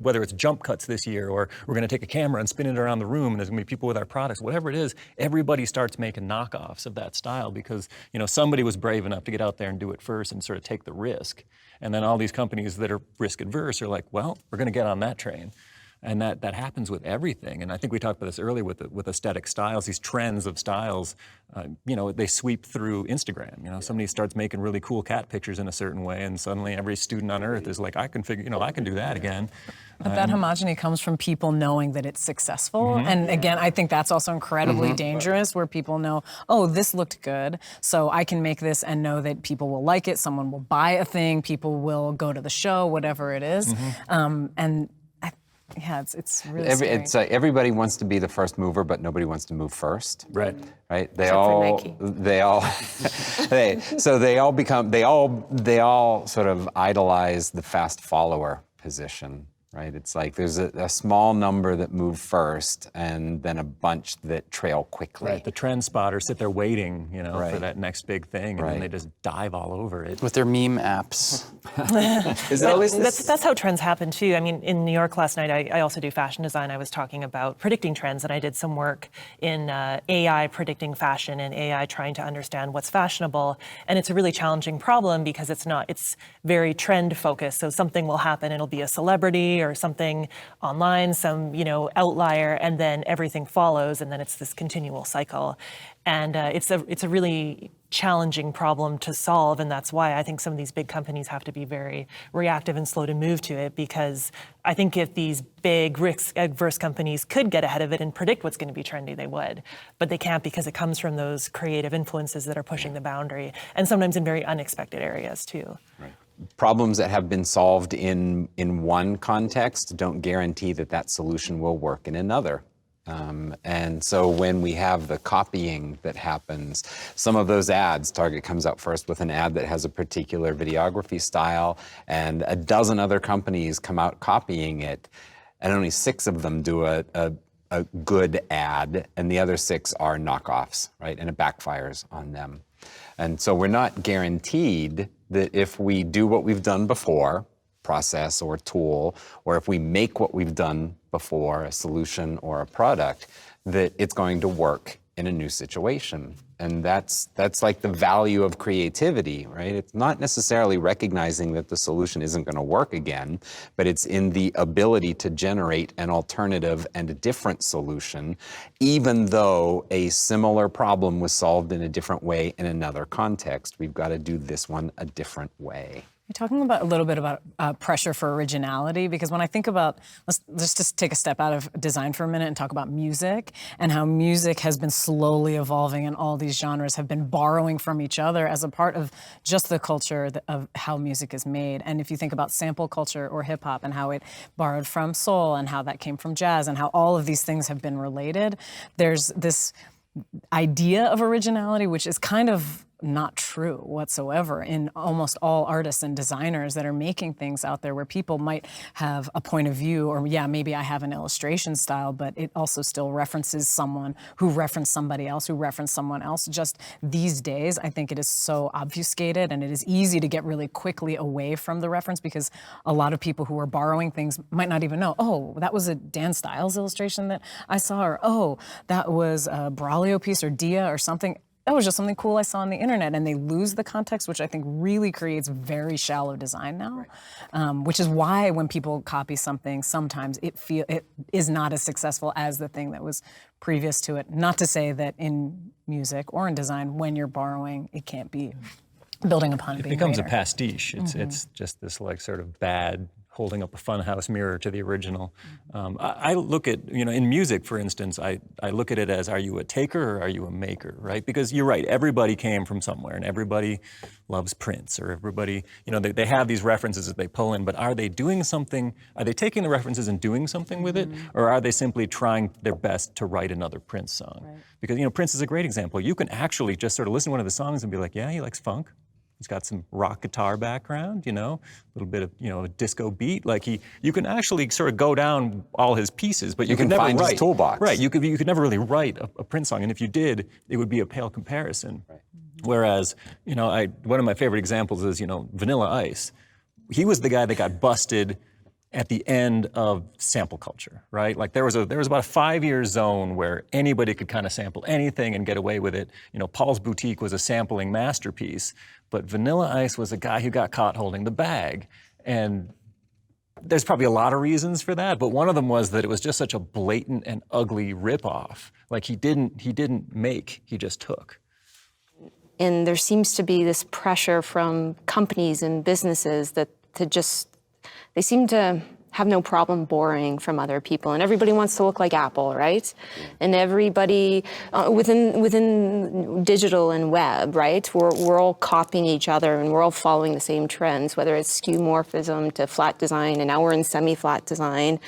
whether it's jump cuts this year, or we're gonna take a camera and spin it around the room and there's gonna be people with our products, whatever it is, everybody starts making knockoffs of that style because somebody was brave enough to get out there and do it first and sort of take the risk. And then all these companies that are risk adverse are like, well, we're gonna get on that train. And that happens with everything. And I think we talked about this earlier with aesthetic styles, these trends of styles, they sweep through Instagram. Somebody starts making really cool cat pictures in a certain way, and suddenly every student on earth is like, I can do that again. But that homogeny comes from people knowing that it's successful. And again, I think that's also incredibly dangerous, where people know, oh, this looked good, so I can make this and know that people will like it, someone will buy a thing, people will go to the show, whatever it is. Yeah, it's really scary. It's like everybody wants to be the first mover, but nobody wants to move first. Right. Right. Except for Nike. They all sort of idolize the fast follower position. Right. It's like there's a small number that move first, and then a bunch that trail quickly. Right. The trend spotters sit there waiting, Right. for that next big thing, and then they just dive all over it. With their meme apps. Is it always this? That's how trends happen too. I mean, in New York last night, I also do fashion design. I was talking about predicting trends, and I did some work in AI predicting fashion and AI trying to understand what's fashionable. And it's a really challenging problem because it's very trend focused. So something will happen, it'll be a celebrity or something online, some outlier, and then everything follows, and then it's this continual cycle. And it's a really challenging problem to solve, and that's why I think some of these big companies have to be very reactive and slow to move to it, because I think if these big risk-averse companies could get ahead of it and predict what's going to be trendy, they would. But they can't, because it comes from those creative influences that are pushing the boundary, and sometimes in very unexpected areas too. Right. Problems that have been solved in one context don't guarantee that solution will work in another. And so when we have the copying that happens, some of those ads, Target comes out first with an ad that has a particular videography style, and a dozen other companies come out copying it, and only 6 of them do a good ad, and the other 6 are knockoffs, right? And it backfires on them. And so we're not guaranteed that if we do what we've done before, process or tool, or if we make what we've done before, a solution or a product, that it's going to work in a new situation. And that's like the value of creativity, right? It's not necessarily recognizing that the solution isn't going to work again, but it's in the ability to generate an alternative and a different solution, even though a similar problem was solved in a different way in another context. We've got to do this one a different way. You're talking about a little bit about pressure for originality, because when I think about, let's just take a step out of design for a minute and talk about music and how music has been slowly evolving and all these genres have been borrowing from each other as a part of just the culture of how music is made. And if you think about sample culture or hip hop and how it borrowed from soul and how that came from jazz and how all of these things have been related, there's this idea of originality, which is kind of not true whatsoever in almost all artists and designers that are making things out there, where people might have a point of view, or yeah, maybe I have an illustration style, but it also still references someone who referenced somebody else who referenced someone else. Just these days, I think it is so obfuscated, and it is easy to get really quickly away from the reference, because a lot of people who are borrowing things might not even know, oh, that was a Dan Stiles illustration that I saw, or oh, that was a Braulio piece or Dia or something. That was just something cool I saw on the internet, and they lose the context, which I think really creates very shallow design now, which is why when people copy something, sometimes it is not as successful as the thing that was previous to it. Not to say that in music or in design, when you're borrowing, it can't be building upon it being becomes greater. a pastiche. It's just this like sort of bad holding up a funhouse mirror to the original. I look at, in music, for instance, I look at it as, are you a taker or are you a maker, right? Because you're right, everybody came from somewhere, and everybody loves Prince, or everybody, they have these references that they pull in, but are they doing something, are they taking the references and doing something with it, or are they simply trying their best to write another Prince song? Right. Because, Prince is a great example. You can actually just sort of listen to one of the songs and be like, yeah, he likes funk. He's got some rock guitar background, a little bit of, a disco beat. Like you can actually sort of go down all his pieces, but you can never find write. his toolbox. Right, you could never really write a Prince song, and if you did, it would be a pale comparison. Right. Whereas, one of my favorite examples is, Vanilla Ice. He was the guy that got busted at the end of sample culture, right? Like there was about a 5-year zone where anybody could kind of sample anything and get away with it. Paul's Boutique was a sampling masterpiece, but Vanilla Ice was a guy who got caught holding the bag. And there's probably a lot of reasons for that, but one of them was that it was just such a blatant and ugly ripoff. Like he didn't make, he just took. And there seems to be this pressure from companies and businesses that they seem to have no problem borrowing from other people, and everybody wants to look like Apple, right? And everybody within digital and web, right? We're all copying each other, and we're all following the same trends, whether it's skeuomorphism to flat design, and now we're in semi-flat design.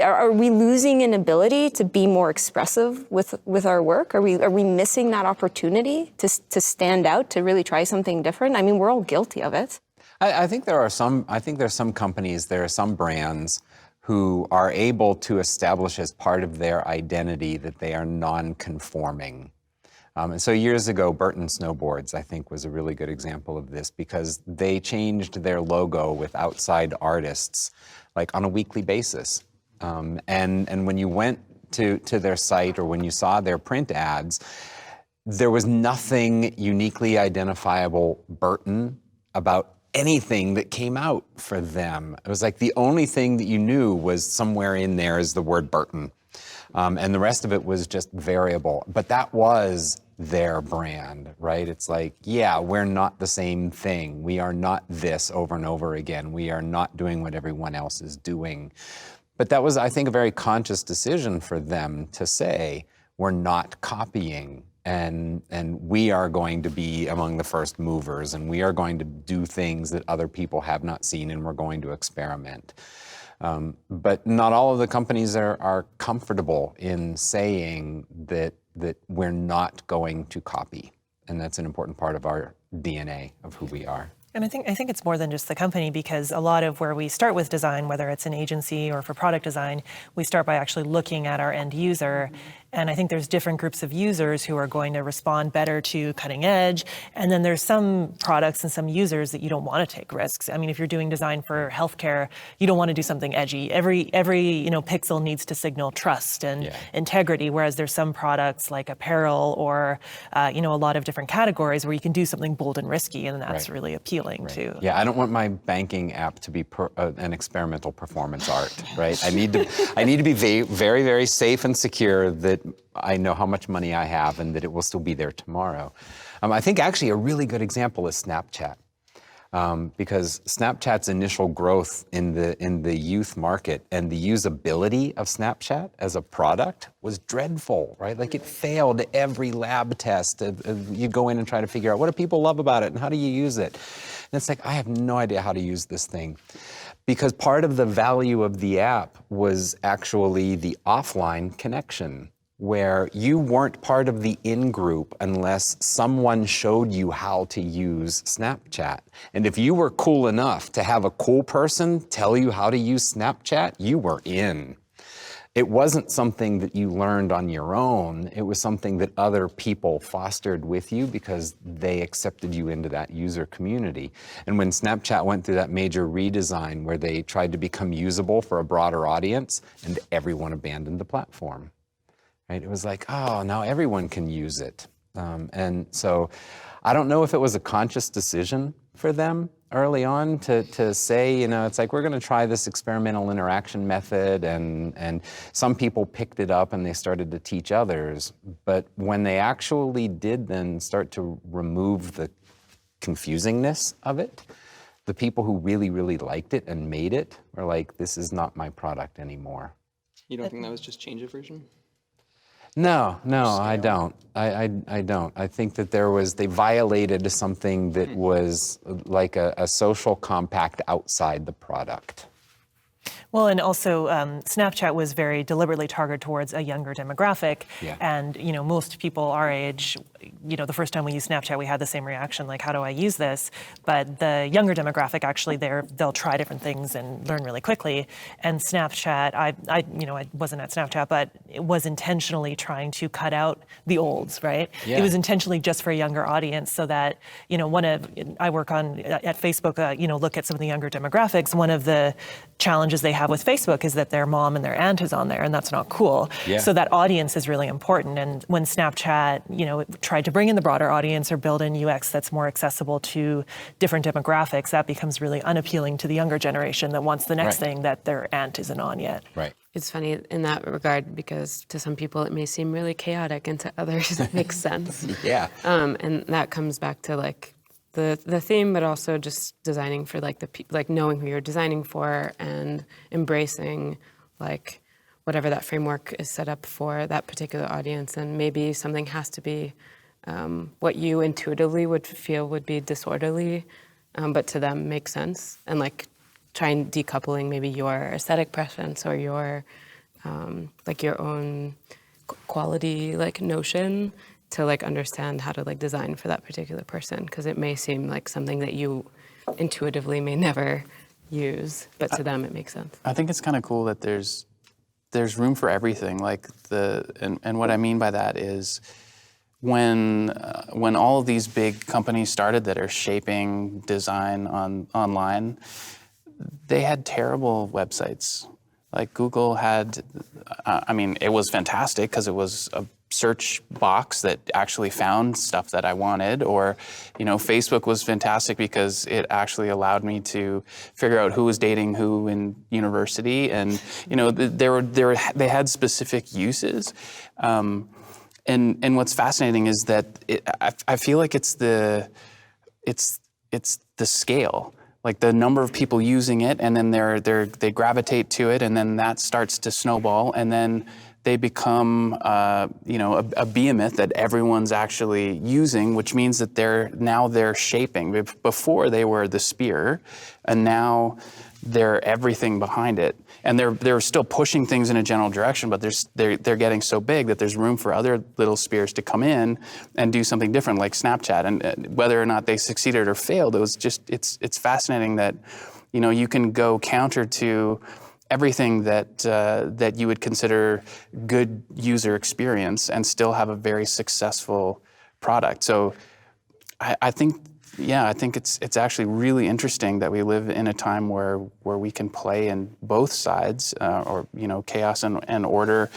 Are we losing an ability to be more expressive with our work? Are we missing that opportunity to stand out, to really try something different? I mean, we're all guilty of it. I think there's some companies, there are some brands who are able to establish as part of their identity that they are non-conforming. And so years ago, Burton Snowboards, I think, was a really good example of this, because they changed their logo with outside artists like on a weekly basis. And when you went to their site, or when you saw their print ads, there was nothing uniquely identifiable Burton about anything that came out for them. It was like the only thing that you knew was somewhere in there is the word Burton. And the rest of it was just variable. But that was their brand, right? It's like, yeah, we're not the same thing. We are not this over and over again. We are not doing what everyone else is doing. But that was, I think, a very conscious decision for them to say, we're not copying. And we are going to be among the first movers, and we are going to do things that other people have not seen, and we're going to experiment. But not all of the companies are comfortable in saying that we're not going to copy. And that's an important part of our DNA of who we are. And I think it's more than just the company, because a lot of where we start with design, whether it's an agency or for product design, we start by actually looking at our end user And I think there's different groups of users who are going to respond better to cutting edge. And then there's some products and some users that you don't want to take risks. I mean, if you're doing design for healthcare, you don't want to do something edgy. Every pixel needs to signal trust and integrity, whereas there's some products like apparel or a lot of different categories where you can do something bold and risky, and that's really appealing too. Yeah, I don't want my banking app to be an experimental performance art, right? I need to be very, very safe and secure that I know how much money I have and that it will still be there tomorrow. I think actually a really good example is Snapchat. Because Snapchat's initial growth in the youth market and the usability of Snapchat as a product was dreadful, right? Like it failed every lab test. You go in and try to figure out what do people love about it and how do you use it? And it's like, I have no idea how to use this thing. Because part of the value of the app was actually the offline connection, where you weren't part of the in-group unless someone showed you how to use Snapchat. And if you were cool enough to have a cool person tell you how to use Snapchat, you were in. It wasn't something that you learned on your own. It was something that other people fostered with you because they accepted you into that user community. And when Snapchat went through that major redesign where they tried to become usable for a broader audience, and everyone abandoned the platform. Right? It was like, oh, now everyone can use it. And so I don't know if it was a conscious decision for them early on to say, it's like, we're going to try this experimental interaction method. And some people picked it up and they started to teach others. But when they actually did then start to remove the confusingness of it, the people who really, really liked it and made it were like, this is not my product anymore. You don't think that was just change of version? No, I don't. I don't. I think that they violated something that was like a social compact outside the product. Well, and also Snapchat was very deliberately targeted towards a younger demographic. Yeah. And, most people our age, the first time we used Snapchat, we had the same reaction, like, how do I use this? But the younger demographic, actually, they'll try different things and learn really quickly. And Snapchat, I wasn't at Snapchat, but it was intentionally trying to cut out the olds, right? Yeah. It was intentionally just for a younger audience so that, I work at Facebook, look at some of the younger demographics. One of the challenges they have with Facebook is that their mom and their aunt is on there, and that's not cool. Yeah. So that audience is really important. And when Snapchat, tried to bring in the broader audience or build in UX that's more accessible to different demographics, that becomes really unappealing to the younger generation that wants the next thing that their aunt isn't on yet. Right. It's funny in that regard because to some people it may seem really chaotic and to others it makes sense. Yeah. And that comes back to like the theme, but also just designing for like knowing who you're designing for and embracing like whatever that framework is set up for that particular audience. And maybe something has to be what you intuitively would feel would be disorderly, but to them makes sense. And like trying decoupling maybe your aesthetic preference or your like your own quality like notion to like understand how to like design for that particular person, because it may seem like something that you intuitively may never use, but to them it makes sense. I think it's kind of cool that there's room for everything. Like and what I mean by that is when all of these big companies started that are shaping design online, they had terrible websites. Like Google had, it was fantastic because it was a search box that actually found stuff that I wanted, or, Facebook was fantastic because it actually allowed me to figure out who was dating who in university, and they had specific uses. And what's fascinating is that I feel like it's the scale. Like the number of people using it, and then they gravitate to it, and then that starts to snowball, and then they become a behemoth that everyone's actually using, which means that they're shaping. Before they were the spear, and now they're everything behind it. And they're still pushing things in a general direction, but they're getting so big that there's room for other little spears to come in and do something different, like Snapchat. And whether or not they succeeded or failed, it was just it's fascinating that you can go counter to everything that you would consider good user experience and still have a very successful product. So I think it's actually really interesting that we live in a time where we can play in both sides, or chaos and order,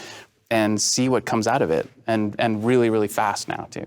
and see what comes out of it, and really, really fast now too.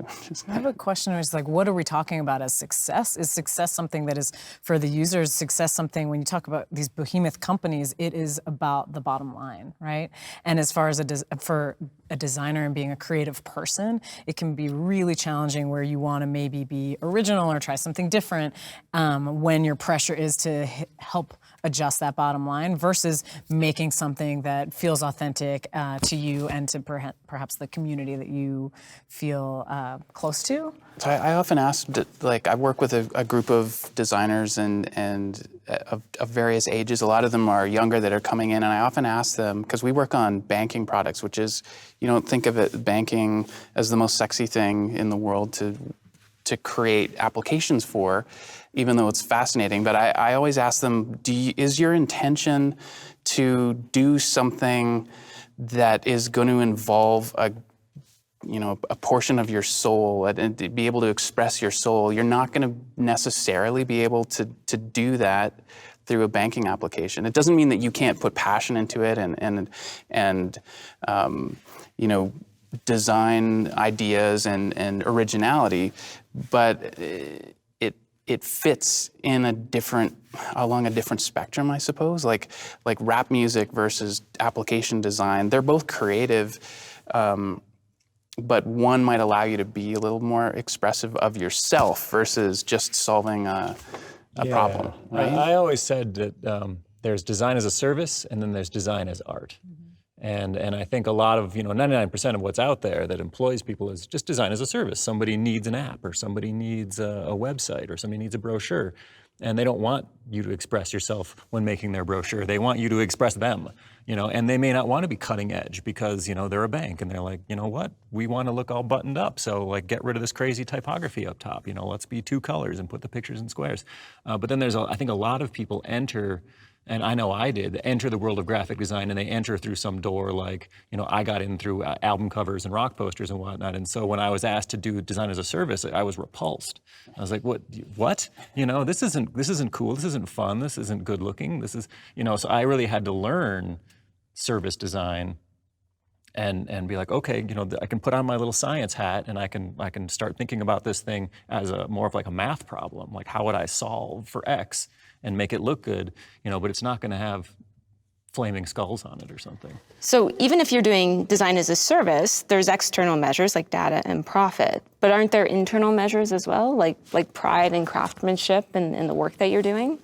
I have a question, is like, what are we talking about as success? Is success something that is for the users? Success something, when you talk about these behemoth companies, it is about the bottom line, right? And as far as for a designer and being a creative person, it can be really challenging where you want to maybe be original or try something different when your pressure is to help adjust that bottom line versus making something that feels authentic to you and to perhaps the community that you feel close to? So I often ask, like, I work with a group of designers and of various ages. A lot of them are younger that are coming in, and I often ask them, because we work on banking products, which is, you don't think of it, banking as the most sexy thing in the world to create applications for, even though it's fascinating. But I always ask them, is your intention to do something that is going to involve a portion of your soul and to be able to express your soul? You're not going to necessarily be able to do that through a banking application. It doesn't mean that you can't put passion into it and design ideas and originality, but it fits in along a different spectrum, I suppose. Like rap music versus application design, they're both creative, but one might allow you to be a little more expressive of yourself versus just solving a problem, right? I always said that there's design as a service, and then there's design as art. And I think a lot of, 99% of what's out there that employs people is just design as a service. Somebody needs an app, or somebody needs a website, or somebody needs a brochure. And they don't want you to express yourself when making their brochure. They want you to express them, and they may not want to be cutting edge because, they're a bank and they're like, you know what, we want to look all buttoned up. So like, get rid of this crazy typography up top, let's be 2 colors and put the pictures in squares. But then I think a lot of people enter, and I know I did, enter the world of graphic design, and they enter through some door like, I got in through album covers and rock posters and whatnot. And so when I was asked to do design as a service, I was repulsed. I was like, what? This isn't cool. This isn't fun. This isn't good looking. This is, so I really had to learn service design and be like, okay, I can put on my little science hat and I can start thinking about this thing as more of like a math problem. Like, how would I solve for X and make it look good, but it's not going to have flaming skulls on it or something. So even if you're doing design as a service, there's external measures like data and profit, but aren't there internal measures as well, like pride and craftsmanship in the work that you're doing?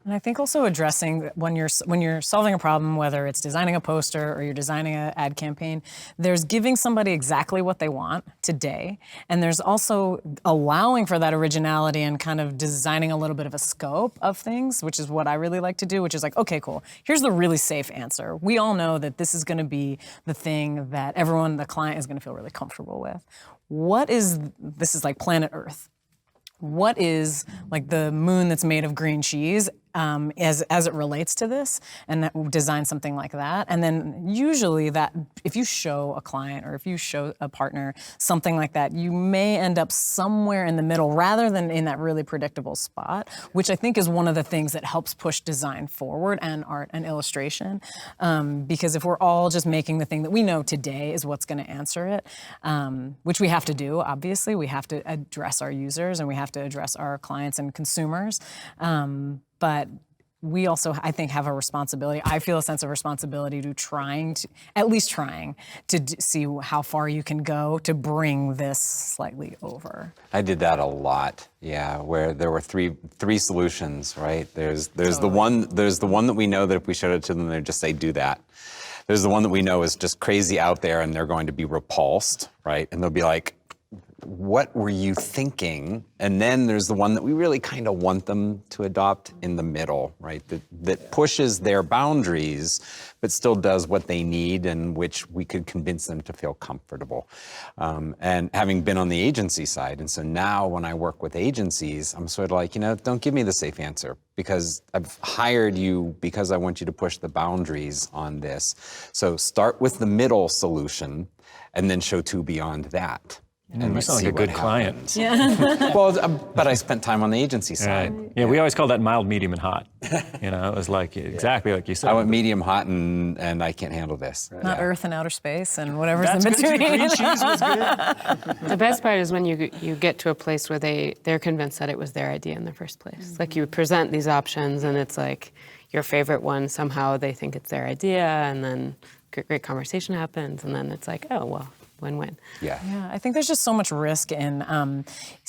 And I think also addressing when you're solving a problem, whether it's designing a poster or you're designing an ad campaign, there's giving somebody exactly what they want today, and there's also allowing for that originality and kind of designing a little bit of a scope of things, which is what I really like to do, which is like, okay, cool, here's the really safe answer. We all know that this is going to be the thing that the client is going to feel really comfortable with. This is like planet Earth. What is like the moon that's made of green cheese as it relates to this, and design something like that. And then usually that, if you show a client or if you show a partner something like that, you may end up somewhere in the middle rather than in that really predictable spot, which I think is one of the things that helps push design forward and art and illustration. Because if we're all just making the thing that we know today is what's going to answer it, which we have to do, obviously, we have to address our users and we have to address our clients and consumers. But we also, I think, have a responsibility. I feel a sense of responsibility to at least trying to see how far you can go to bring this slightly over. I did that a lot, yeah, where there were three solutions, right? There's the one that we know that if we showed it to them, they'd just say, do that. There's the one that we know is just crazy out there and they're going to be repulsed, right? And they'll be like, what were you thinking? And then there's the one that we really kind of want them to adopt in the middle, right? That pushes their boundaries, but still does what they need and which we could convince them to feel comfortable. And having been on the agency side, and so now when I work with agencies, I'm sort of like, don't give me the safe answer, because I've hired you because I want you to push the boundaries on this. So start with the middle solution and then show two beyond that. And You sound like a good client. Well, but I spent time on the agency side. Right. Yeah, we always call that mild, medium, and hot. It was like exactly like you said. I went medium hot and I can't handle this. Not Earth and outer space and whatever's That's in good, too. between. Green cheese was good. The best part is when you get to a place where they're convinced that it was their idea in the first place. Like you present these options and it's like your favorite one, somehow they think it's their idea, and then great conversation happens, and then it's like, oh, well, win-win. Yeah. Yeah, I think there's just so much risk in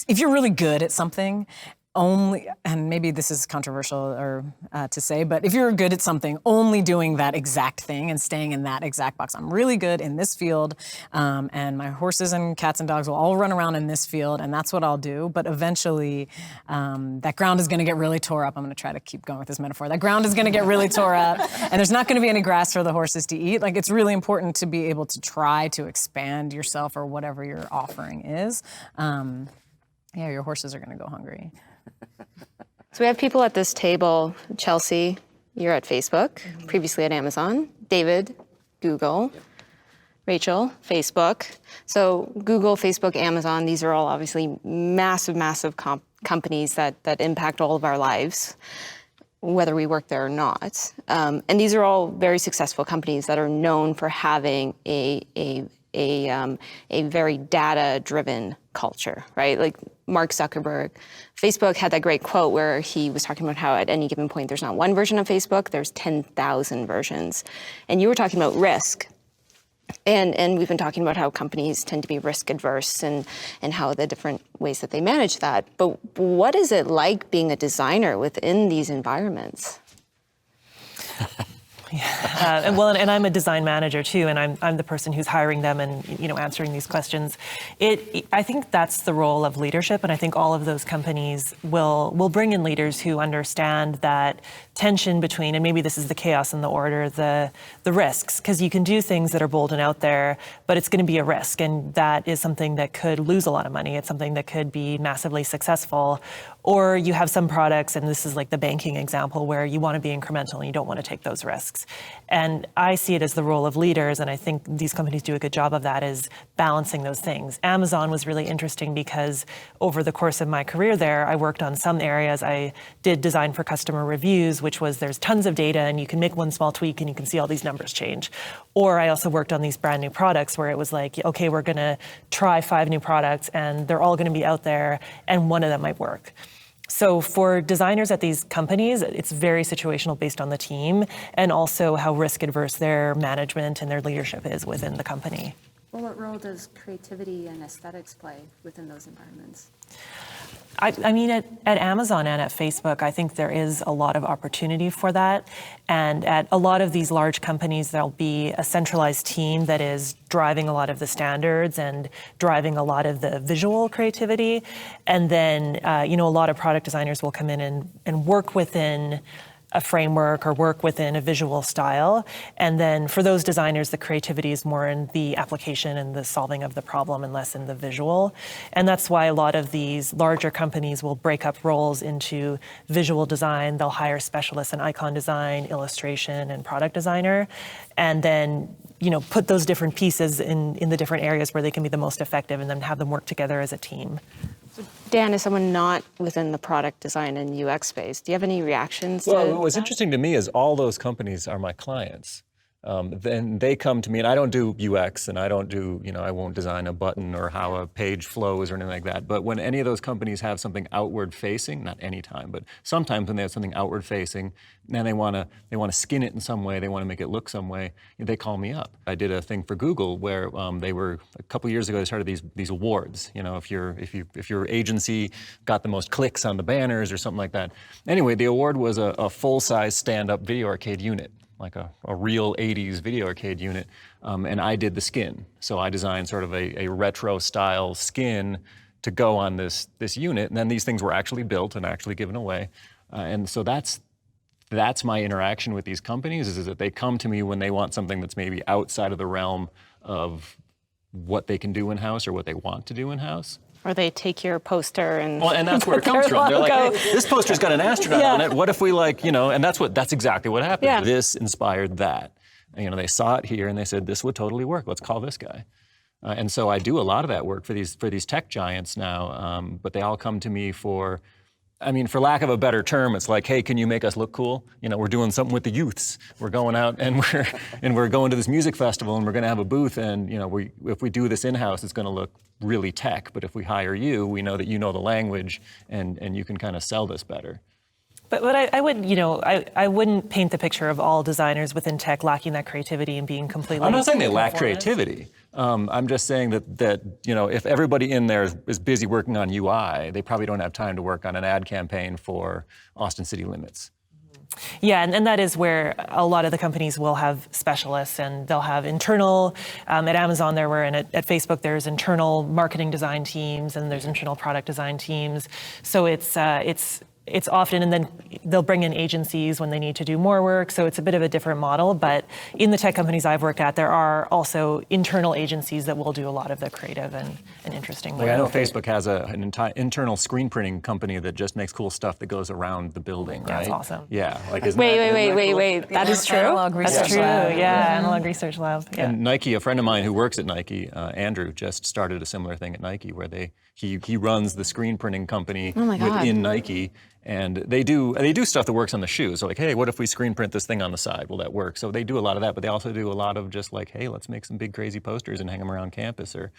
if you're really good at something, only, and maybe this is controversial or to say, but if you're good at something, only doing that exact thing and staying in that exact box. I'm really good in this field, and my horses and cats and dogs will all run around in this field, and that's what I'll do. But eventually, that ground is going to get really tore up. I'm going to try to keep going with this metaphor. That ground is going to get really tore up, and there's not going to be any grass for the horses to eat. Like, it's really important to be able to try to expand yourself or whatever your offering is. Your horses are going to go hungry. So we have people at this table. Chelsea, you're at Facebook, previously at Amazon. David, Google. Rachel, Facebook. So Google, Facebook, Amazon, these are all obviously massive, massive companies that impact all of our lives, whether we work there or not. And these are all very successful companies that are known for having a very data-driven culture, right? Like Mark Zuckerberg, Facebook had that great quote where he was talking about how at any given point there's not one version of Facebook, there's 10,000 versions. And you were talking about risk. And we've been talking about how companies tend to be risk adverse and how the different ways that they manage that. But what is it like being a designer within these environments? And I'm a design manager too, and I'm the person who's hiring them and answering these questions. I think that's the role of leadership, and I think all of those companies will bring in leaders who understand that tension between, and maybe this is the chaos and the order, the risks, because you can do things that are bold and out there, but it's going to be a risk, and that is something that could lose a lot of money. It's something that could be massively successful. Or you have some products, and this is like the banking example, where you want to be incremental and you don't want to take those risks. And I see it as the role of leaders, and I think these companies do a good job of that, is balancing those things. Amazon was really interesting because over the course of my career there, I worked on some areas. I did design for customer reviews, which was there's tons of data and you can make one small tweak and you can see all these numbers change. Or I also worked on these brand new products where it was like, okay, we're going to try 5 new products and they're all going to be out there and one of them might work. So for designers at these companies, it's very situational based on the team and also how risk adverse their management and their leadership is within the company. Well, what role does creativity and aesthetics play within those environments? I mean, at Amazon and at Facebook, I think there is a lot of opportunity for that. And at a lot of these large companies, there'll be a centralized team that is driving a lot of the standards and driving a lot of the visual creativity. And then, a lot of product designers will come in and work within a framework or work within a visual style. And then for those designers, the creativity is more in the application and the solving of the problem and less in the visual. And that's why a lot of these larger companies will break up roles into visual design. They'll hire specialists in icon design, illustration, and product designer. And then, put those different pieces in the different areas where they can be the most effective and then have them work together as a team. Dan, as someone not within the product design and UX space, do you have any reactions to Well, what's that? interesting to me is all those companies are my clients. Then they come to me, and I don't do UX, and I don't do, I won't design a button or how a page flows or anything like that. But when any of those companies have something outward facing, not any time, but sometimes when they have something outward facing, and they want to skin it in some way, they want to make it look some way, they call me up. I did a thing for Google where they were a couple years ago. They started these awards. If your agency got the most clicks on the banners or something like that. Anyway, the award was a full-size stand-up video arcade unit. like a real 80s video arcade unit, and I did the skin. So I designed sort of a retro style skin to go on this unit, and then these things were actually built and actually given away. And so that's my interaction with these companies, is that they come to me when they want something that's maybe outside of the realm of what they can do in-house or what they want to do in-house. Or they take your poster and Well, and that's where it comes from. They're like, hey, this poster's got an astronaut on it. What if we and that's exactly what happened. Yeah. This inspired that. And, they saw it here and they said, this would totally work. Let's call this guy. And so I do a lot of that work for these tech giants now, but they all come to me for lack of a better term, it's like, hey, can you make us look cool? We're doing something with the youths. We're going out and we're going to this music festival and we're going to have a booth, and if we do this in-house, it's going to look really tech. But if we hire you, we know that you know the language and you can kind of sell this better. But I wouldn't paint the picture of all designers within tech lacking that creativity and being completely. I'm not saying they lack conformist. creativity. I'm just saying that if everybody in there is busy working on UI, they probably don't have time to work on an ad campaign for Austin City Limits. Yeah, and that is where a lot of the companies will have specialists, and they'll have internal, at Amazon there were, and at Facebook there's internal marketing design teams, and there's internal product design teams. So it's often, and then they'll bring in agencies when they need to do more work. So it's a bit of a different model. But in the tech companies I've worked at, there are also internal agencies that will do a lot of the creative and interesting work. I know Facebook has an entire internal screen printing company that just makes cool stuff that goes around the building, right? That's awesome. Yeah. Wait. That is true? Analog That's Research true. Lab. Yeah, Analog Research Lab. Yeah. And Nike, a friend of mine who works at Nike, Andrew, just started a similar thing at Nike where he runs the screen printing company within Nike. And they do stuff that works on the shoes. So like, hey, what if we screen print this thing on the side? Will that work? So they do a lot of that, but they also do a lot of just like, hey, let's make some big crazy posters and hang them around campus or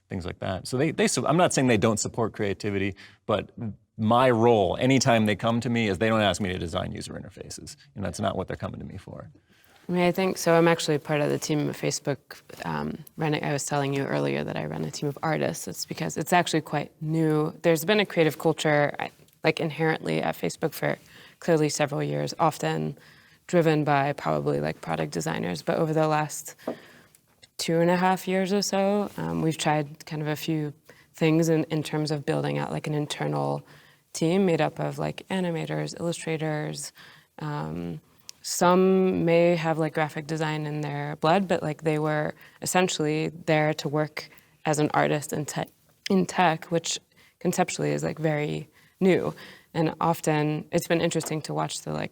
things like that. So I'm not saying they don't support creativity, but my role, anytime they come to me, is they don't ask me to design user interfaces. And that's not what they're coming to me for. I think so. I'm actually part of the team at Facebook running. I was telling you earlier that I run a team of artists. It's because it's actually quite new. There's been a creative culture inherently at Facebook for clearly several years, often driven by probably product designers. But over the last 2.5 years or so, we've tried kind of a few things in terms of building out an internal team made up of animators, illustrators. Some may have graphic design in their blood, but they were essentially there to work as an artist in tech, which conceptually is very new. And often it's been interesting to watch the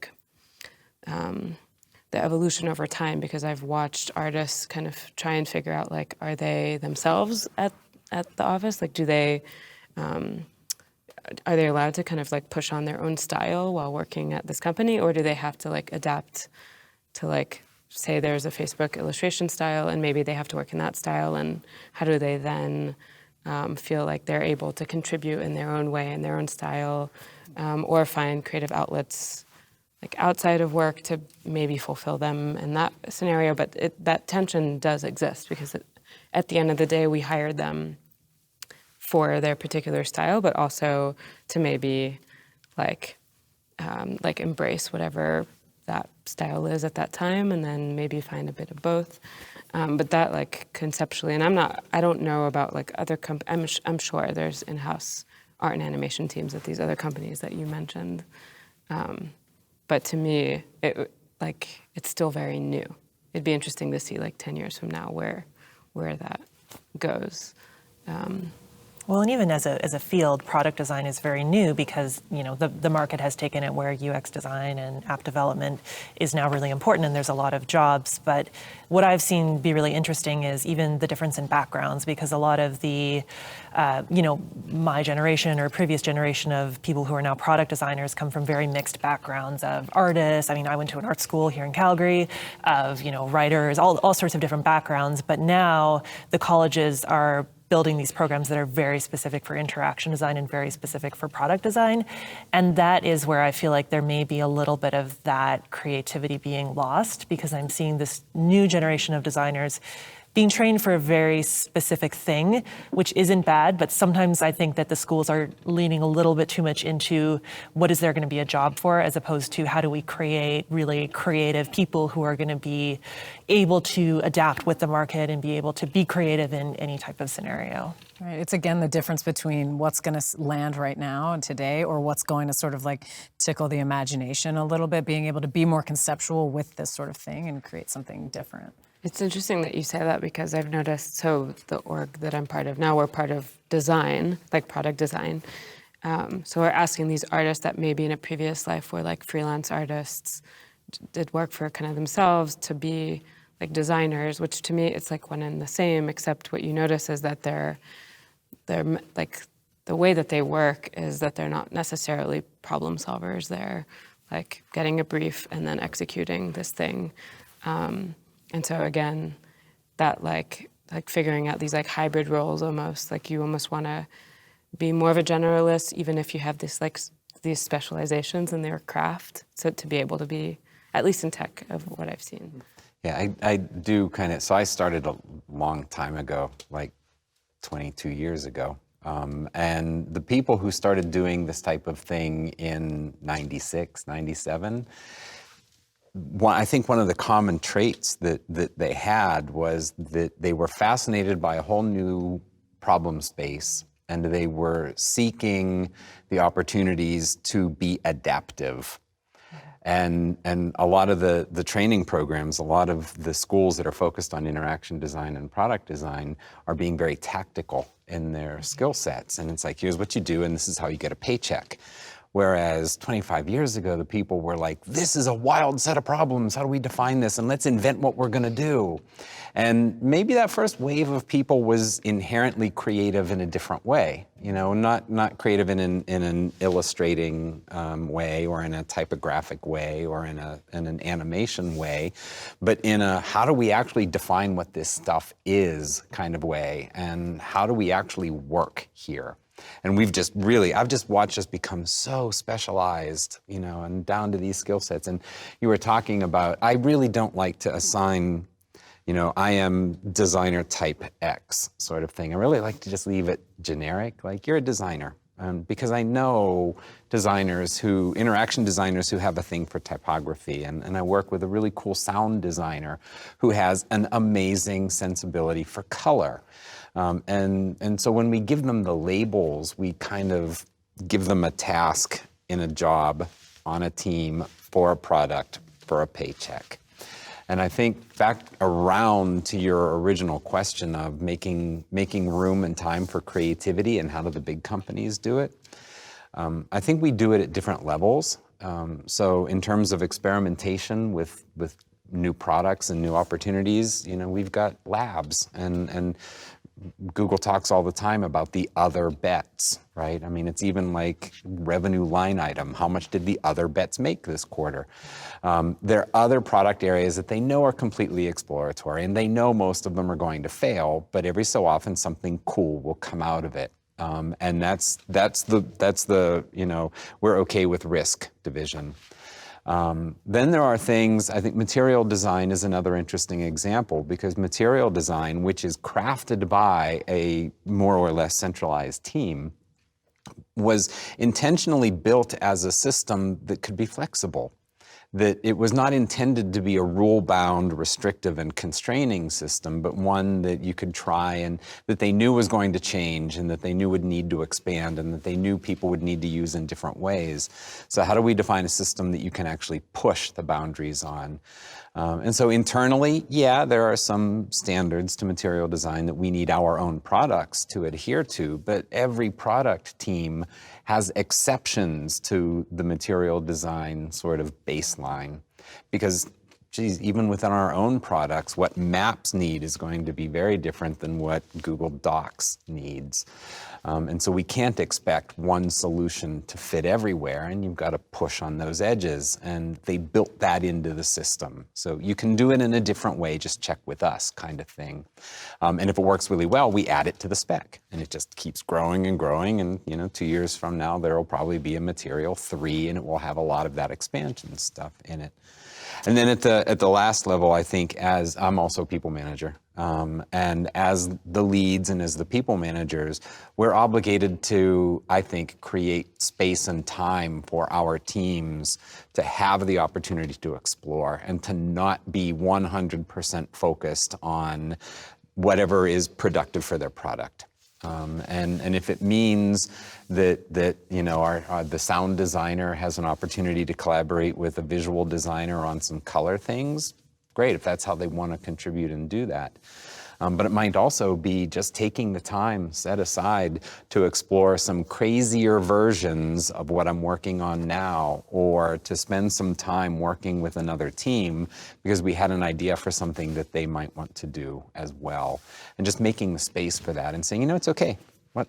evolution over time, because I've watched artists kind of try and figure out are they themselves at the office? Do they are they allowed to kind of push on their own style while working at this company, or do they have to adapt to say there's a Facebook illustration style and maybe they have to work in that style, and how do they then feel like they're able to contribute in their own way, in their own style, or find creative outlets outside of work to maybe fulfill them in that scenario. But that tension does exist, because at the end of the day, we hired them for their particular style, but also to maybe embrace whatever that style is at that time, and then maybe find a bit of both. But that conceptually, and I don't know about other companies. I'm sure there's in-house art and animation teams at these other companies that you mentioned. But to me, it's still very new. It'd be interesting to see 10 years from now where that goes. Well, and even as a field, product design is very new, because the market has taken it where UX design and app development is now really important, and there's a lot of jobs. But what I've seen be really interesting is even the difference in backgrounds, because a lot of the my generation or previous generation of people who are now product designers come from very mixed backgrounds of artists. I mean, I went to an art school here in Calgary, of writers, all sorts of different backgrounds. But now the colleges are building these programs that are very specific for interaction design and very specific for product design. And that is where I feel like there may be a little bit of that creativity being lost, because I'm seeing this new generation of designers being trained for a very specific thing, which isn't bad, but sometimes I think that the schools are leaning a little bit too much into what is there going to be a job for, as opposed to how do we create really creative people who are going to be able to adapt with the market and be able to be creative in any type of scenario. Right. It's again the difference between what's going to land right now and today, or what's going to sort of like tickle the imagination a little bit, being able to be more conceptual with this sort of thing and create something different. It's interesting that you say that because I've noticed, so the org that I'm part of now, we're part of design, like product design. So we're asking these artists that maybe in a previous life were like freelance artists, did work for kind of themselves, to be like designers, which to me it's like one and the same, except what you notice is that they're like, the way that they work is that they're not necessarily problem solvers. They're like getting a brief and then executing this thing. And so again, that like figuring out these like hybrid roles almost, like you almost want to be more of a generalist, even if you have this like these specializations in their craft, so to be able to be, at least in tech, of what I've seen. Yeah, I do kind of, so I started a long time ago, like 22 years ago. And the people who started doing this type of thing in 96, 97, I think one of the common traits that they had was that they were fascinated by a whole new problem space, and they were seeking the opportunities to be adaptive. And a lot of the training programs, a lot of the schools that are focused on interaction design and product design are being very tactical in their skill sets. And it's like, here's what you do, and this is how you get a paycheck. Whereas 25 years ago, the people were like, this is a wild set of problems. How do we define this? And let's invent what we're going to do. And maybe that first wave of people was inherently creative in a different way, you know, not creative in an illustrating way, or in a typographic way, or in an animation way, but in a how do we actually define what this stuff is kind of way, and how do we actually work here? And I've just watched us become so specialized, you know, and down to these skill sets. And you were talking about, I really don't like to assign, you know, I am designer type X sort of thing. I really like to just leave it generic, like you're a designer. Because I know interaction designers who have a thing for typography, and I work with a really cool sound designer who has an amazing sensibility for color. And so when we give them the labels, we kind of give them a task in a job, on a team, for a product, for a paycheck. And I think back around to your original question of making room and time for creativity, and how do the big companies do it? I think we do it at different levels. So in terms of experimentation with new products and new opportunities, you know, we've got labs, and Google talks all the time about the other bets, right? I mean, it's even like revenue line item. How much did the other bets make this quarter? There are other product areas that they know are completely exploratory, and they know most of them are going to fail, but every so often something cool will come out of it. And that's the, you know, we're okay with risk division. Then there are things, I think material design is another interesting example, because material design, which is crafted by a more or less centralized team, was intentionally built as a system that could be flexible. That it was not intended to be a rule-bound, restrictive, and constraining system, but one that you could try, and that they knew was going to change, and that they knew would need to expand, and that they knew people would need to use in different ways. So how do we define a system that you can actually push the boundaries on? And so internally, yeah, there are some standards to material design that we need our own products to adhere to, but every product team has exceptions to the material design sort of baseline. Because, geez, even within our own products, what Maps need is going to be very different than what Google Docs needs. And so we can't expect one solution to fit everywhere, and you've got to push on those edges, and they built that into the system. So you can do it in a different way, just check with us kind of thing. And if it works really well, we add it to the spec, and it just keeps growing and growing, and 2 years from now, there will probably be a material 3, and it will have a lot of that expansion stuff in it. And then at the last level, I think, as I'm also a people manager, And as the leads and as the people managers, we're obligated to, I think, create space and time for our teams to have the opportunity to explore and to not be 100% focused on whatever is productive for their product. And if it means that the sound designer has an opportunity to collaborate with a visual designer on some color things, great, if that's how they want to contribute and do that. But it might also be just taking the time set aside to explore some crazier versions of what I'm working on now, or to spend some time working with another team because we had an idea for something that they might want to do as well. And just making the space for that and saying, it's okay.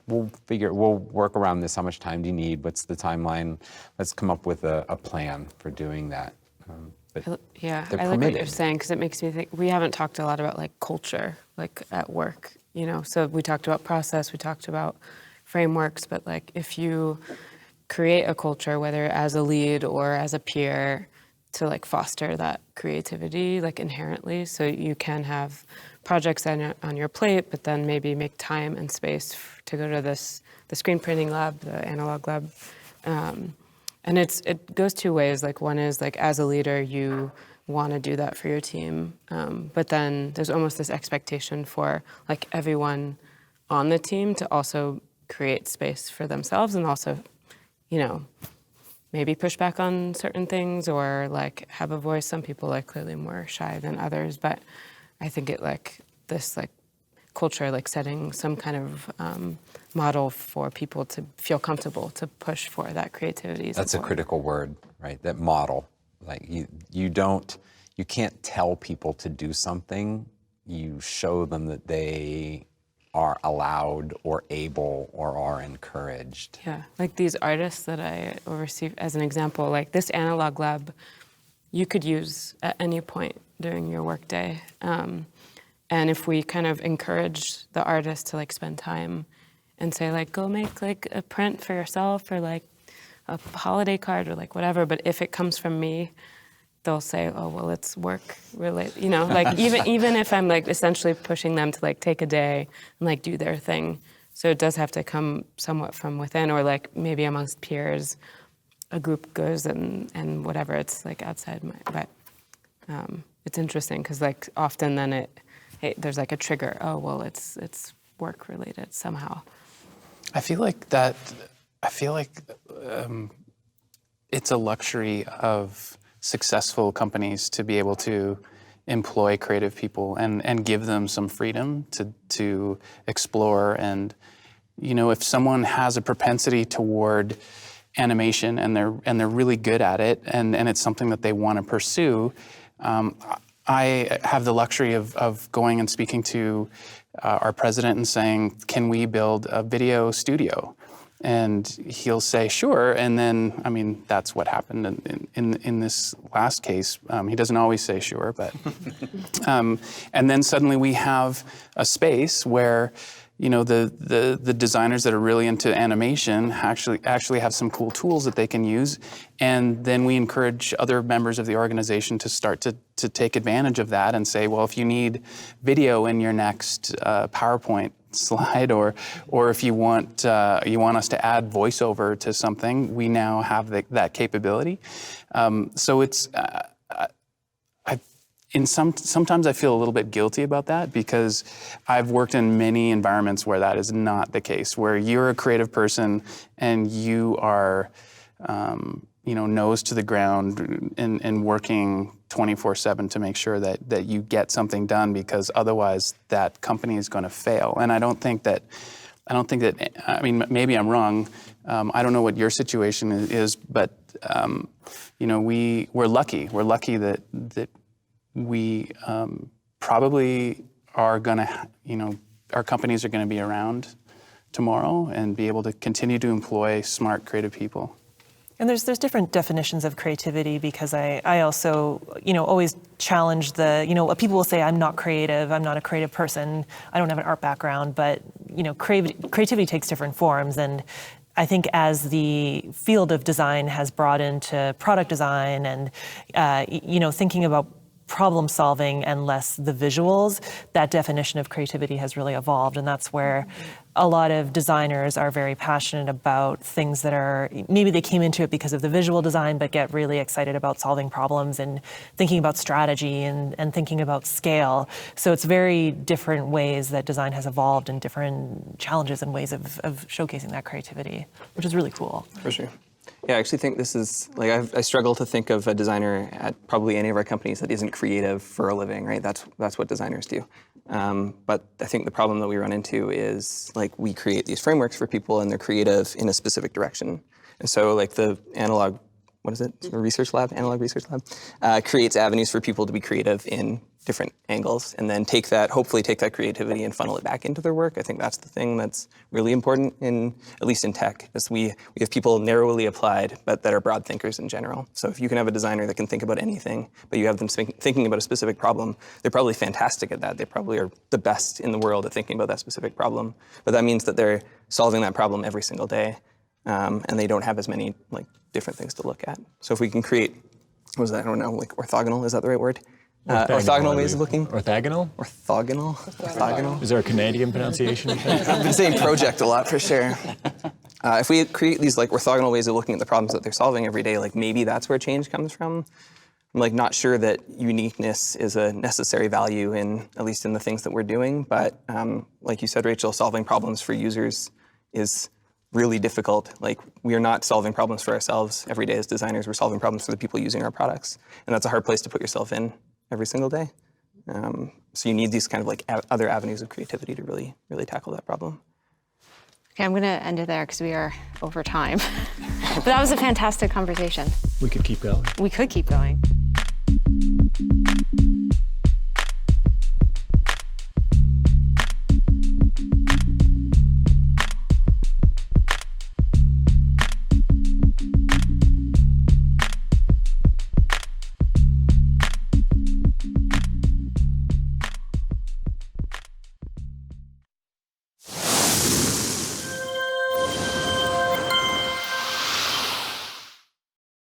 We'll work around this. How much time do you need? What's the timeline? Let's come up with a plan for doing that. Yeah, I like what you're saying, because it makes me think, we haven't talked a lot about like culture, like at work, so we talked about process, we talked about frameworks, but like if you create a culture, whether as a lead or as a peer, to like foster that creativity like inherently, so you can have projects on your plate, but then maybe make time and space to go to the screen printing lab, the analog lab. And it goes two ways. Like one is like as a leader, you want to do that for your team, but then there's almost this expectation for like everyone on the team to also create space for themselves and also, maybe push back on certain things or like have a voice. Some people like clearly more shy than others, but I think it like this like culture, like setting some kind of model for people to feel comfortable to push for that creativity. That's a critical word, right? That model. Like you can't tell people to do something. You show them that they are allowed or able or are encouraged. Yeah, like these artists that I oversee, as an example, like this analog lab, you could use at any point during your workday. And if we kind of encourage the artist to like spend time and say like, go make like a print for yourself or like a holiday card or like whatever, but if it comes from me, they'll say, oh, well, it's work related, like even if I'm like essentially pushing them to like take a day and like do their thing. So it does have to come somewhat from within, or like maybe amongst peers, a group goes and whatever, it's like outside but it's interesting because like often then there's like a trigger. Oh, well, it's work related somehow. I feel like it's a luxury of successful companies to be able to employ creative people and give them some freedom to explore. And if someone has a propensity toward animation and they're really good at it and it's something that they want to pursue, I have the luxury of going and speaking to our president and saying, can we build a video studio? And he'll say, sure. And then, that's what happened in this last case. He doesn't always say sure, but, and then suddenly we have a space where, the designers that are really into animation actually have some cool tools that they can use. And then we encourage other members of the organization to start to take advantage of that and say, well, if you need video in your next PowerPoint slide, or if you want us to add voiceover to something, we now have that capability. So it's sometimes I feel a little bit guilty about that because I've worked in many environments where that is not the case, where you're a creative person and you are nose to the ground and working 24/7 to make sure that you get something done, because otherwise that company is going to fail. And I don't think that, maybe I'm wrong. I don't know what your situation is, but we're lucky. We're lucky that we probably are going to, our companies are going to be around tomorrow and be able to continue to employ smart, creative people. And there's different definitions of creativity, because I also, always challenge people will say, I'm not creative, I'm not a creative person, I don't have an art background, but, creativity takes different forms. And I think as the field of design has brought into product design and, thinking about problem solving and less the visuals, that definition of creativity has really evolved. And that's where a lot of designers are very passionate about things that are, maybe they came into it because of the visual design, but get really excited about solving problems and thinking about strategy and thinking about scale. So it's very different ways that design has evolved and different challenges and ways of showcasing that creativity, which is really cool. For sure. Yeah, I actually think this is, like, I struggle to think of a designer at probably any of our companies that isn't creative for a living, right? That's what designers do. But I think the problem that we run into is, like, we create these frameworks for people and they're creative in a specific direction. And so, like, the analog, what is it? Research lab, analog research lab, creates avenues for people to be creative in different angles, and then hopefully take that creativity and funnel it back into their work. I think that's the thing that's really important at least in tech, is we have people narrowly applied, but that are broad thinkers in general. So if you can have a designer that can think about anything, but you have them thinking about a specific problem, they're probably fantastic at that. They probably are the best in the world at thinking about that specific problem. But that means that they're solving that problem every single day, and they don't have as many, like, different things to look at. So if we can create, what was that? I don't know, like, orthogonal, is that the right word? Orthogonal ways of looking. Orthogonal? Orthogonal. Is there a Canadian pronunciation? I've been saying project a lot for sure. If we create these, like, orthogonal ways of looking at the problems that they're solving every day, like, maybe that's where change comes from. I'm, like, not sure that uniqueness is a necessary value at least in the things that we're doing. But like you said, Rachel, solving problems for users is really difficult. Like, we are not solving problems for ourselves every day as designers. We're solving problems for the people using our products, and that's a hard place to put yourself in every single day. So you need these kind of, like, other avenues of creativity to really, really tackle that problem. Okay, I'm going to end it there because we are over time. But that was a fantastic conversation. We could keep going. We could keep going.